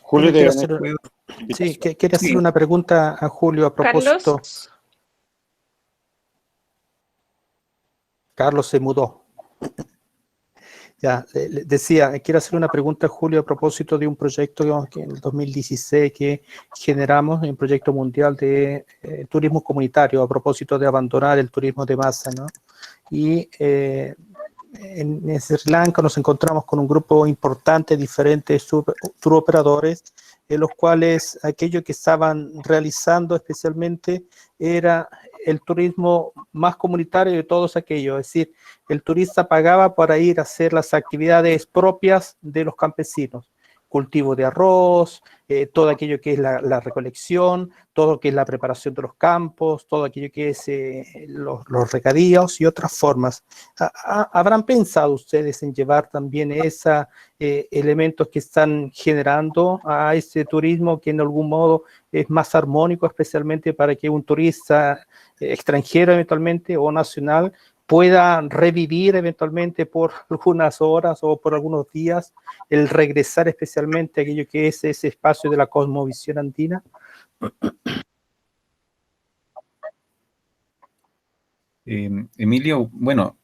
Julio, Quiere te hacer, gané. sí, quiere hacer una pregunta a Julio a propósito. Carlos se mudó. Ya, le decía, quiero hacer una pregunta a Julio a propósito de un proyecto que en el 2016 que generamos, un proyecto mundial de turismo comunitario, a propósito de abandonar el turismo de masa, ¿no? Y en Sri Lanka nos encontramos con un grupo importante de diferentes turoperadores, en los cuales aquello que estaban realizando especialmente era el turismo más comunitario de todos aquellos, es decir, el turista pagaba para ir a hacer las actividades propias de los campesinos, cultivo de arroz, todo aquello que es la recolección, todo lo que es la preparación de los campos, todo aquello que es los regadíos y otras formas. ¿Habrán pensado ustedes en llevar también esos elementos que están generando a ese turismo que en algún modo es más armónico, especialmente para que un turista extranjero eventualmente o nacional pueda revivir eventualmente por algunas horas o por algunos días el regresar especialmente a aquello que es ese espacio de la cosmovisión andina? Emilio, bueno,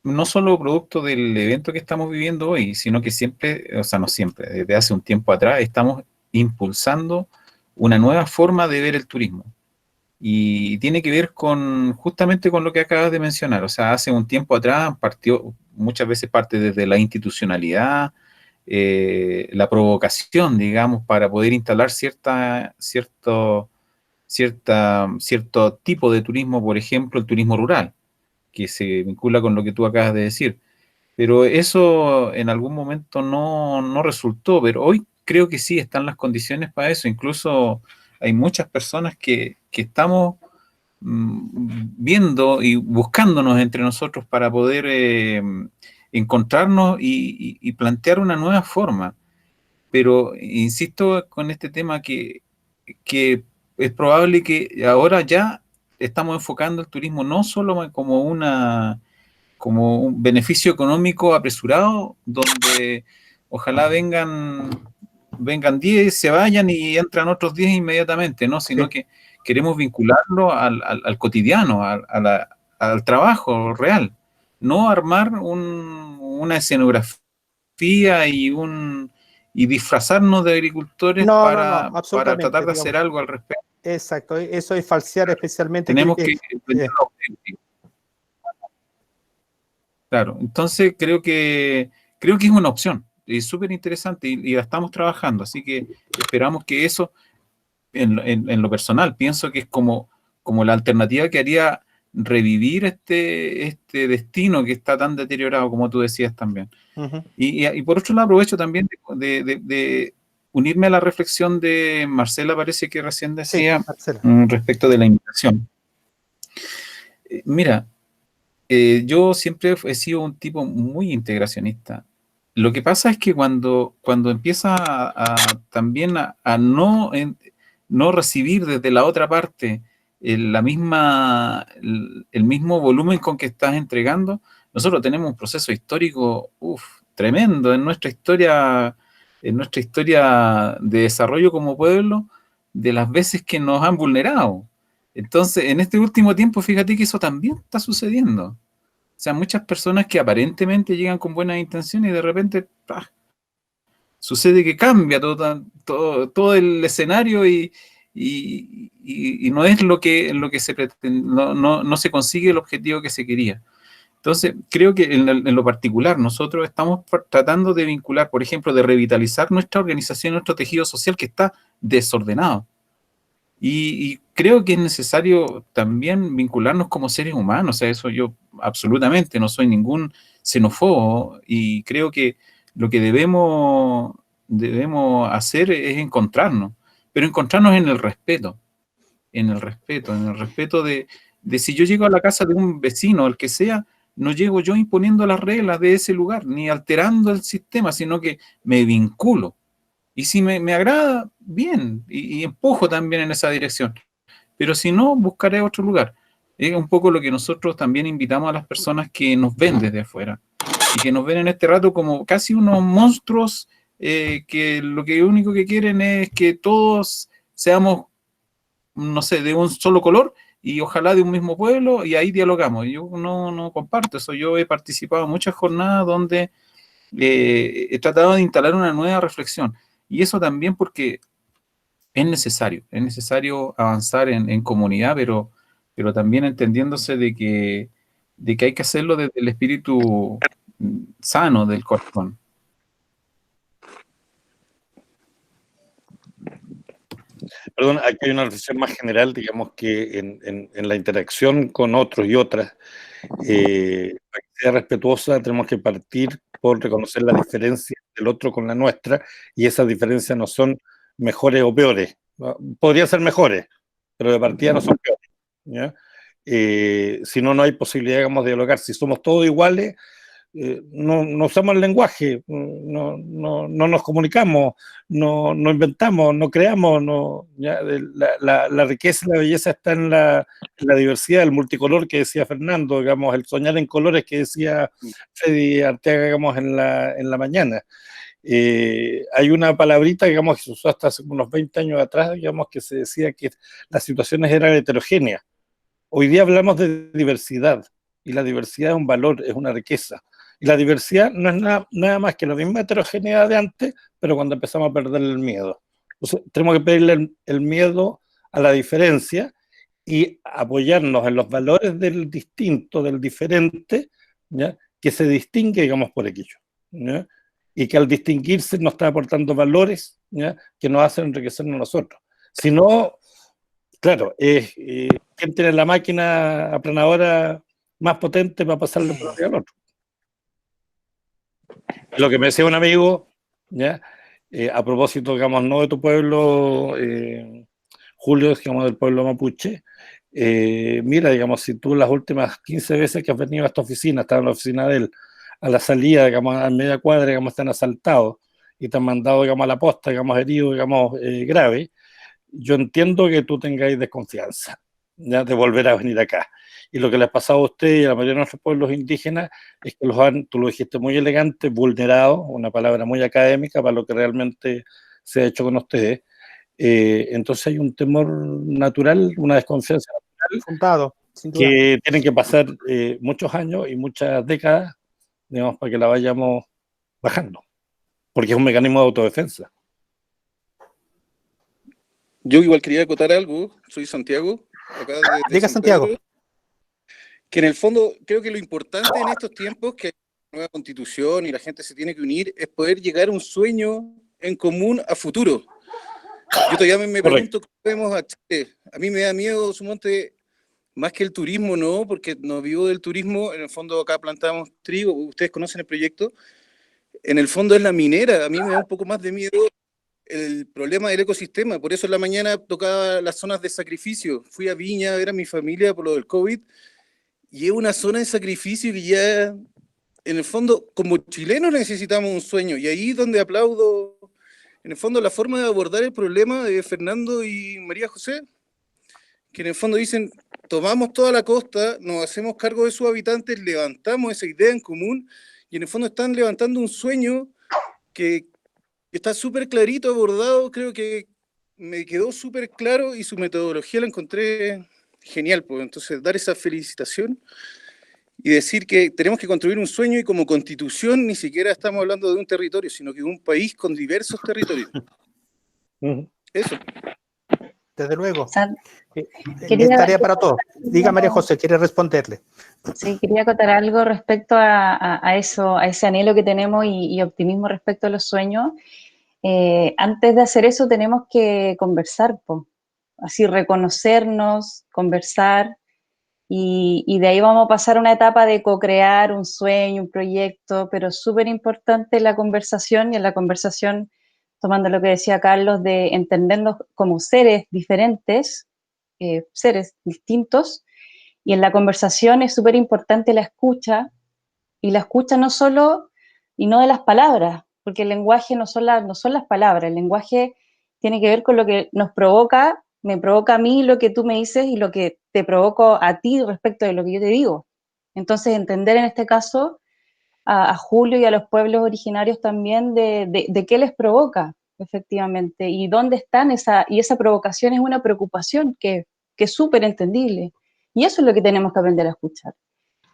no solo producto del evento que estamos viviendo hoy, sino que siempre, o sea, no siempre, desde hace un tiempo atrás estamos impulsando una nueva forma de ver el turismo. Y tiene que ver justamente con lo que acabas de mencionar. O sea, hace un tiempo atrás muchas veces parte desde la institucionalidad, la provocación, digamos, para poder instalar cierto tipo de turismo, por ejemplo, el turismo rural, que se vincula con lo que tú acabas de decir. Pero eso en algún momento no resultó, pero hoy creo que sí están las condiciones para eso. Incluso hay muchas personas que estamos viendo y buscándonos entre nosotros para poder encontrarnos y plantear una nueva forma. Pero insisto con este tema que es probable que ahora ya estamos enfocando el turismo no solo como un beneficio económico apresurado, donde ojalá vengan 10, se vayan y entran otros 10 inmediatamente, ¿no? Sino que queremos vincularlo al cotidiano, al trabajo real, no armar una escenografía y disfrazarnos de agricultores para tratar de hacer algo al respecto. Exacto, eso es falsear especialmente. Tenemos que claro, entonces creo que es una opción, es súper interesante y la estamos trabajando, así que esperamos que eso, en lo personal, pienso que es como la alternativa que haría revivir este destino que está tan deteriorado, como tú decías también. Uh-huh. Y por otro lado, aprovecho también de unirme a la reflexión de Marcela, parece que recién decía, respecto de la invitación. Mira, yo siempre he sido un tipo muy integracionista. Lo que pasa es que cuando empieza también a no recibir desde la otra parte el mismo volumen con que estás entregando, nosotros tenemos un proceso histórico tremendo en nuestra historia de desarrollo como pueblo, de las veces que nos han vulnerado. Entonces, en este último tiempo, fíjate que eso también está sucediendo. O sea, muchas personas que aparentemente llegan con buenas intenciones y de repente sucede que cambia todo el escenario y no es lo que se pretende, no se consigue el objetivo que se quería. Entonces, creo que en lo particular nosotros estamos tratando de vincular, por ejemplo, de revitalizar nuestra organización, nuestro tejido social que está desordenado. Y creo que es necesario también vincularnos como seres humanos. O sea, eso yo absolutamente no soy ningún xenófobo y creo que lo que debemos hacer es encontrarnos, pero encontrarnos en el respeto de de si yo llego a la casa de un vecino, el que sea, no llego yo imponiendo las reglas de ese lugar, ni alterando el sistema, sino que me vinculo. Y si me agrada, bien, y empujo también en esa dirección. Pero si no, buscaré otro lugar. Es un poco lo que nosotros también invitamos a las personas que nos ven desde afuera y que nos ven en este rato como casi unos monstruos que lo único que quieren es que todos seamos, no sé, de un solo color y ojalá de un mismo pueblo, y ahí dialogamos. Yo no comparto eso. Yo he participado en muchas jornadas donde he tratado de instalar una nueva reflexión, y eso también porque es necesario avanzar en comunidad, pero también entendiéndose de que hay que hacerlo desde el espíritu sano del corazón. Perdón, aquí hay una reflexión más general, digamos que en la interacción con otros y otras, para que sea respetuosa, tenemos que partir por reconocer la diferencia del otro con la nuestra, y esas diferencias no son mejores o peores. Podrían ser mejores, pero de partida no son peores, ¿ya? Si no, no hay posibilidad, digamos, de dialogar. Si somos todos iguales, no usamos el lenguaje, no nos comunicamos, no inventamos, no creamos, ¿ya? La riqueza y la belleza está en la diversidad, el multicolor que decía Fernando, digamos, el soñar en colores que decía Freddy Arteaga, digamos, en la mañana. Hay una palabrita, digamos, que se usó hasta hace unos 20 años atrás, digamos, que se decía que las situaciones eran heterogéneas. Hoy día hablamos de diversidad, y la diversidad es un valor, es una riqueza. Y la diversidad no es nada más que la misma heterogeneidad de antes, pero cuando empezamos a perder el miedo. Entonces, tenemos que pedirle el miedo a la diferencia y apoyarnos en los valores del distinto, del diferente, ¿ya? Que se distingue, digamos, por aquello, ¿ya? Y que al distinguirse nos está aportando valores, ¿ya? Que nos hacen enriquecernos a nosotros. Si no, claro, ¿quién tiene la máquina aplanadora más potente para pasarle por arriba al otro? Lo que me decía un amigo, ¿ya? A propósito, digamos, no de tu pueblo, Julio, digamos, del pueblo mapuche, mira, digamos, si tú las últimas 15 veces que has venido a esta oficina, estás en la oficina de él, a la salida, digamos, a media cuadra, digamos, están asaltados y te han mandado, digamos, a la posta, digamos, herido, digamos, grave, yo entiendo que tú tengáis desconfianza, ¿ya? De volver a venir acá. Y lo que les ha pasado a usted y a la mayoría de nuestros pueblos indígenas es que los han, tú lo dijiste muy elegante, vulnerado, una palabra muy académica para lo que realmente se ha hecho con ustedes. Entonces hay un temor natural, una desconfianza natural, fundado, sin duda, que tienen que pasar muchos años y muchas décadas, digamos, para que la vayamos bajando, porque es un mecanismo de autodefensa. Yo igual quería acotar algo, soy Santiago, acá de Diga, San Pedro, Santiago. que en el fondo creo que lo importante en estos tiempos, que hay una nueva constitución y la gente se tiene que unir, es poder llegar a un sueño en común a futuro. Yo todavía me pregunto cómo vemos a Chile. A mí me da miedo, Sumonte, más que el turismo, no, porque no vivo del turismo, en el fondo acá plantamos trigo, ustedes conocen el proyecto, en el fondo es la minera, a mí me da un poco más de miedo el problema del ecosistema. Por eso en la mañana tocaba las zonas de sacrificio. Fui a Viña a ver a mi familia por lo del COVID, y es una zona de sacrificio que ya, en el fondo, como chilenos necesitamos un sueño, y ahí es donde aplaudo, en el fondo, la forma de abordar el problema de Fernando y María José, que en el fondo dicen, tomamos toda la costa, nos hacemos cargo de sus habitantes, levantamos esa idea en común, y en el fondo están levantando un sueño que está súper clarito, abordado, creo que me quedó súper claro, y su metodología la encontré genial. Pues entonces dar esa felicitación y decir que tenemos que construir un sueño, y como constitución ni siquiera estamos hablando de un territorio, sino que de un país con diversos territorios. Eso. Desde luego. Quería, es tarea para todos. Diga, María José, ¿quiere responderle? Sí, quería acotar algo respecto a eso, a ese anhelo que tenemos y optimismo respecto a los sueños. Antes de hacer eso tenemos que conversar, así reconocernos, conversar, y de ahí vamos a pasar a una etapa de co-crear un sueño, un proyecto, pero súper importante la conversación, y en la conversación, tomando lo que decía Carlos, de entendernos como seres diferentes, seres distintos, Y en la conversación es súper importante la escucha, y la escucha no solo, y no de las palabras, porque el lenguaje no son las palabras, el lenguaje tiene que ver con lo que nos provoca, me provoca a mí lo que tú me dices y lo que te provoco a ti respecto de lo que yo te digo. Entonces, entender en este caso a Julio y a los pueblos originarios también de qué les provoca, efectivamente, y dónde están y esa provocación es una preocupación que es súper entendible. Y eso es lo que tenemos que aprender a escuchar.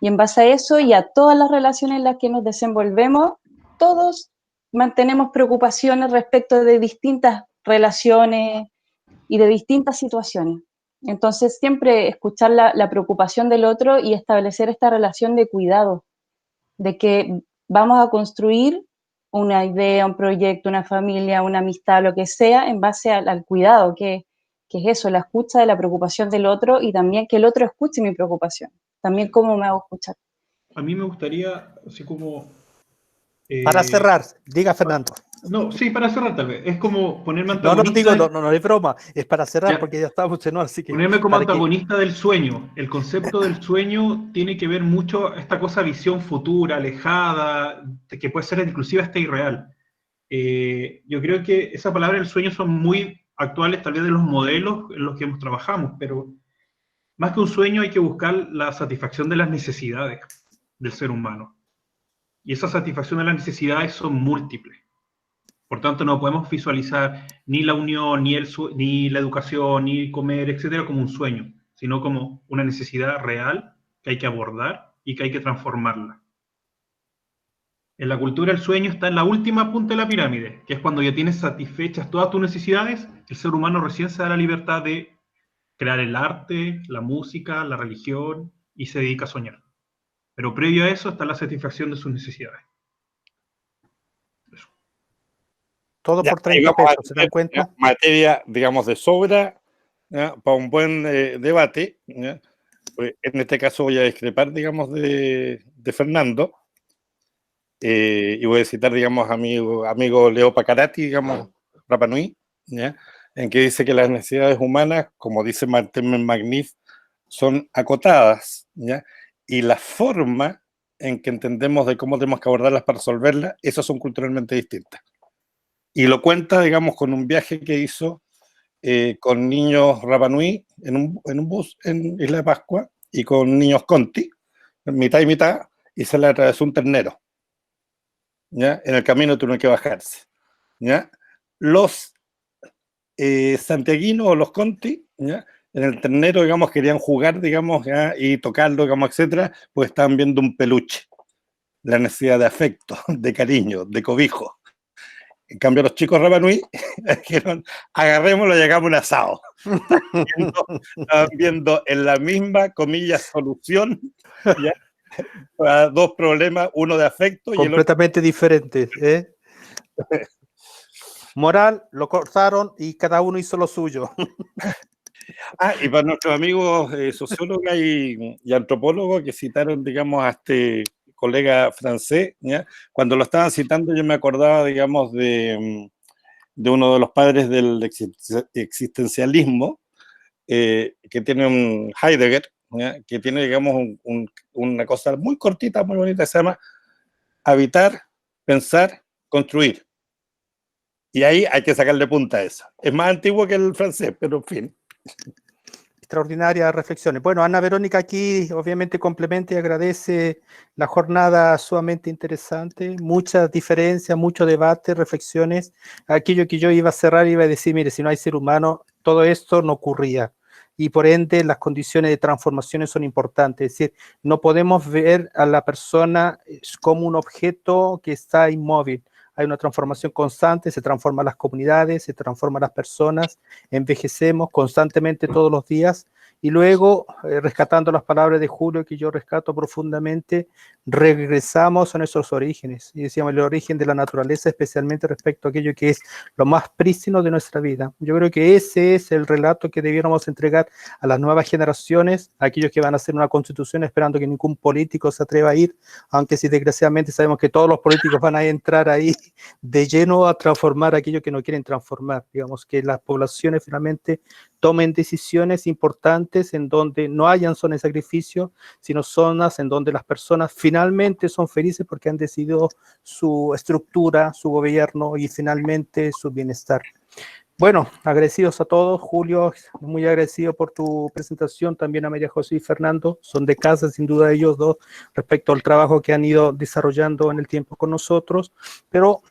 Y en base a eso y a todas las relaciones en las que nos desenvolvemos, todos mantenemos preocupaciones respecto de distintas relaciones y de distintas situaciones. Entonces, siempre escuchar la preocupación del otro y establecer esta relación de cuidado, de que vamos a construir una idea, un proyecto, una familia, una amistad, lo que sea, en base al cuidado, que es eso, la escucha de la preocupación del otro y también que el otro escuche mi preocupación. También cómo me hago escuchar. A mí me gustaría, así como... Para cerrar, diga Fernando. No, sí, para cerrar tal vez. Es como ponerme No, antagonista... no es broma, es para cerrar Ya. porque ya estamos en hora, así que... Ponerme como antagonista del sueño. El concepto del sueño tiene que ver mucho esta cosa visión futura, alejada, que puede ser inclusive hasta irreal. Yo creo que esa palabra del sueño son muy actuales tal vez de los modelos en los que trabajamos, pero más que un sueño hay que buscar la satisfacción de las necesidades del ser humano. Y esa satisfacción de las necesidades son múltiples. Por tanto, no podemos visualizar ni la unión, ni la educación, ni comer, etcétera, como un sueño, sino como una necesidad real que hay que abordar y que hay que transformarla. En la cultura, el sueño está en la última punta de la pirámide, que es cuando ya tienes satisfechas todas tus necesidades, el ser humano recién se da la libertad de crear el arte, la música, la religión, y se dedica a soñar. Pero previo a eso está la satisfacción de sus necesidades. Todo Ya, por 30 pesos, ¿se dan cuenta? Materia, digamos, de sobra, ¿ya? Para un buen debate. ¿Ya? Pues, en este caso voy a discrepar, digamos, de Fernando. Y voy a citar, digamos, amigo Leo Pacarati, digamos, Rapa Nui, ¿ya? En que dice que las necesidades humanas, como dice Martin Magnif, son acotadas, ¿ya? Y la forma en que entendemos de cómo tenemos que abordarlas para resolverlas, esas son culturalmente distintas. Y lo cuenta, digamos, con un viaje que hizo con niños Rapa Nui en un bus en Isla de Pascua y con niños Conti, mitad y mitad, y se le atravesó un ternero. ¿Ya? En el camino tuvieron que bajarse. ¿Ya? Los santiaguinos o los Conti, ¿ya? En el ternero, digamos, querían jugar, digamos, ¿ya? Y tocarlo, digamos, etcétera, pues estaban viendo un peluche. La necesidad de afecto, de cariño, de cobijo. En cambio, los chicos Rapa Nui dijeron, agarrémoslo y hagamos un asado. Estaban viendo en la misma, comillas, solución, ¿ya? Para dos problemas, uno de afecto y completamente diferentes, ¿eh? Moral, lo cortaron y cada uno hizo lo suyo. Y para nuestros amigos sociólogos y antropólogos que citaron, digamos, a este colega francés, ¿ya? Cuando lo estaban citando yo me acordaba, digamos, de uno de los padres del existencialismo, que tiene un Heidegger, ¿ya? Que tiene, digamos, una cosa muy cortita, muy bonita, que se llama habitar, pensar, construir. Y ahí hay que sacarle punta a eso. Es más antiguo que el francés, pero en fin. Extraordinarias reflexiones. Bueno, Ana Verónica aquí obviamente complementa y agradece la jornada sumamente interesante, muchas diferencias, mucho debate, reflexiones. Aquello que yo iba a cerrar, iba a decir, mire, si no hay ser humano, todo esto no ocurría. Y por ende, las condiciones de transformaciones son importantes. Es decir, no podemos ver a la persona como un objeto que está inmóvil. Hay una transformación constante, se transforman las comunidades, se transforman las personas, envejecemos constantemente todos los días y luego, rescatando las palabras de Julio, que yo rescato profundamente, regresamos a nuestros orígenes, y decíamos el origen de la naturaleza, especialmente respecto a aquello que es lo más prístino de nuestra vida. Yo creo que ese es el relato que debiéramos entregar a las nuevas generaciones, a aquellos que van a hacer una constitución esperando que ningún político se atreva a ir, aunque si desgraciadamente sabemos que todos los políticos van a entrar ahí de lleno a transformar aquello que no quieren transformar. Digamos que las poblaciones finalmente tomen decisiones importantes ambientes en donde no hayan zonas de sacrificio, sino zonas en donde las personas finalmente son felices porque han decidido su estructura, su gobierno y finalmente su bienestar. Bueno, agradecidos a todos. Julio, muy agradecido por tu presentación, también a María José y Fernando, son de casa sin duda ellos dos respecto al trabajo que han ido desarrollando en el tiempo con nosotros, pero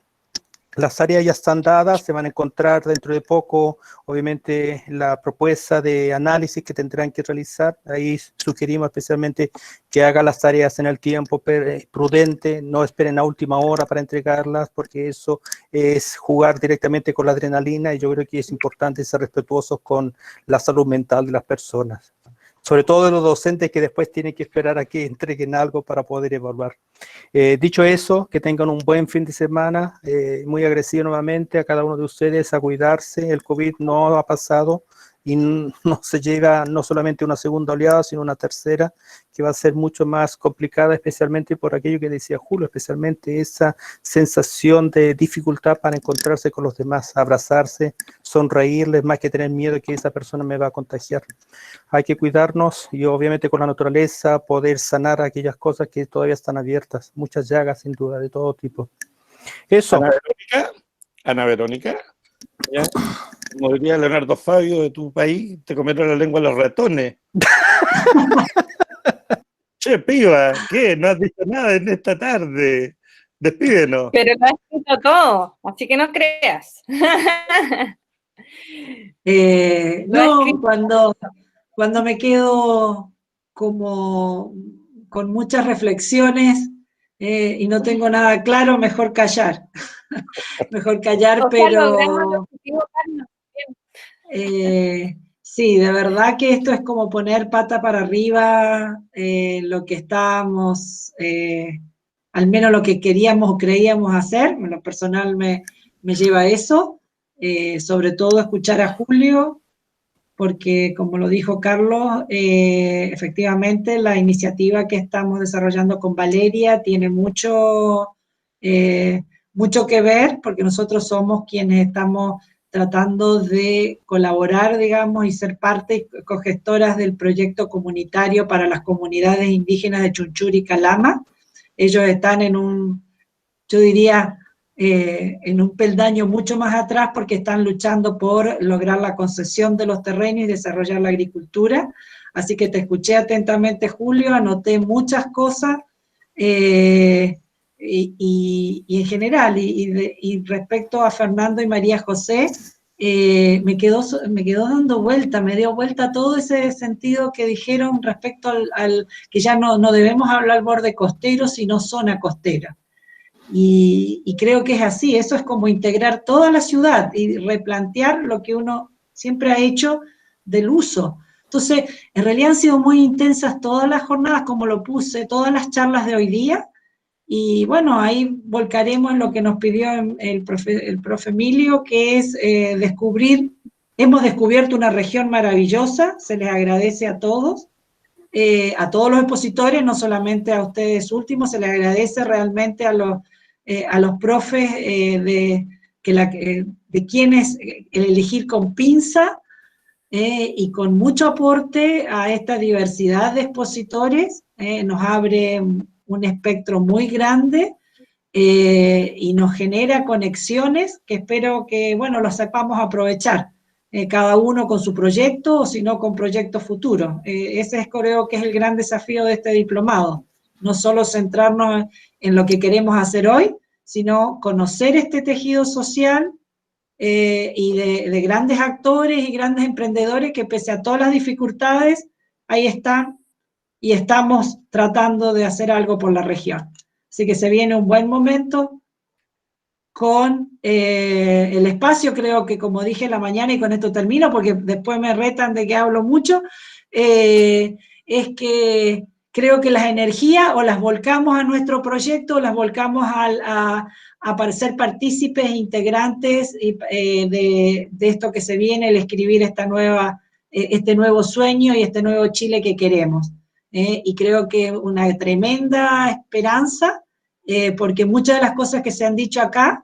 las áreas ya están dadas, se van a encontrar dentro de poco, obviamente, la propuesta de análisis que tendrán que realizar. Ahí sugerimos especialmente que hagan las tareas en el tiempo prudente, no esperen a última hora para entregarlas, porque eso es jugar directamente con la adrenalina y yo creo que es importante ser respetuosos con la salud mental de las personas. Sobre todo de los docentes que después tienen que esperar a que entreguen algo para poder evaluar. Dicho eso, que tengan un buen fin de semana, muy agradecido nuevamente a cada uno de ustedes a cuidarse, el COVID no ha pasado y no se llega no solamente una segunda oleada, sino una tercera, que va a ser mucho más complicada, especialmente por aquello que decía Julio, especialmente esa sensación de dificultad para encontrarse con los demás, abrazarse, sonreírles, más que tener miedo de que esa persona me va a contagiar. Hay que cuidarnos y obviamente con la naturaleza poder sanar aquellas cosas que todavía están abiertas, muchas llagas sin duda, de todo tipo. Eso. Ana Verónica, ¿ya? Como diría Leonardo Fabio de tu país, te comieron la lengua los ratones. Che, piba, ¿qué? No has dicho nada en esta tarde. Despídenos. Pero lo has escrito todo, así que no creas. No, cuando me quedo como con muchas reflexiones y no tengo nada claro, mejor callar. Mejor callar, pero sí, de verdad que esto es como poner pata para arriba lo que estábamos, al menos lo que queríamos o creíamos hacer. En lo personal me lleva a eso, sobre todo escuchar a Julio, porque como lo dijo Carlos, efectivamente la iniciativa que estamos desarrollando con Valeria tiene mucho que ver, porque nosotros somos quienes estamos tratando de colaborar, digamos, y ser parte cogestoras del proyecto comunitario para las comunidades indígenas de Chunchuri y Calama. Ellos están en un, yo diría, en un peldaño mucho más atrás porque están luchando por lograr la concesión de los terrenos y desarrollar la agricultura. Así que te escuché atentamente, Julio, anoté muchas cosas y en general, y respecto a Fernando y María José, me quedó dando vuelta, me dio vuelta todo ese sentido que dijeron respecto al que ya no debemos hablar borde costero, sino zona costera. Y creo que es así, eso es como integrar toda la ciudad y replantear lo que uno siempre ha hecho del uso. Entonces, en realidad han sido muy intensas todas las jornadas, como lo puse, todas las charlas de hoy día, y bueno, ahí volcaremos en lo que nos pidió el profe Emilio, que es hemos descubierto una región maravillosa, se les agradece a todos los expositores, no solamente a ustedes últimos, se les agradece realmente a los profes de quienes elegir con pinza y con mucho aporte a esta diversidad de expositores, nos abre un espectro muy grande y nos genera conexiones que espero que, bueno, lo sepamos aprovechar, cada uno con su proyecto o si no con proyectos futuros. Ese creo que es el gran desafío de este diplomado, no solo centrarnos en lo que queremos hacer hoy, sino conocer este tejido social y de grandes actores y grandes emprendedores que pese a todas las dificultades, ahí están y estamos tratando de hacer algo por la región. Así que se viene un buen momento con el espacio, creo que como dije en la mañana, y con esto termino, porque después me retan de que hablo mucho, es que creo que las energías o las volcamos a nuestro proyecto, o las volcamos a ser partícipes e integrantes de esto que se viene, el escribir este nuevo sueño y este nuevo Chile que queremos. Y creo que una tremenda esperanza, porque muchas de las cosas que se han dicho acá,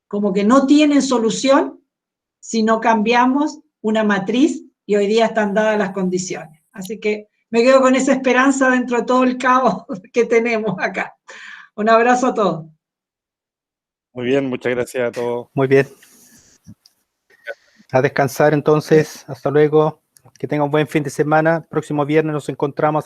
como que no tienen solución si no cambiamos una matriz, y hoy día están dadas las condiciones. Así que me quedo con esa esperanza dentro de todo el caos que tenemos acá. Un abrazo a todos. Muy bien, muchas gracias a todos. Muy bien. A descansar entonces. Hasta luego. Que tengan un buen fin de semana. Próximo viernes nos encontramos.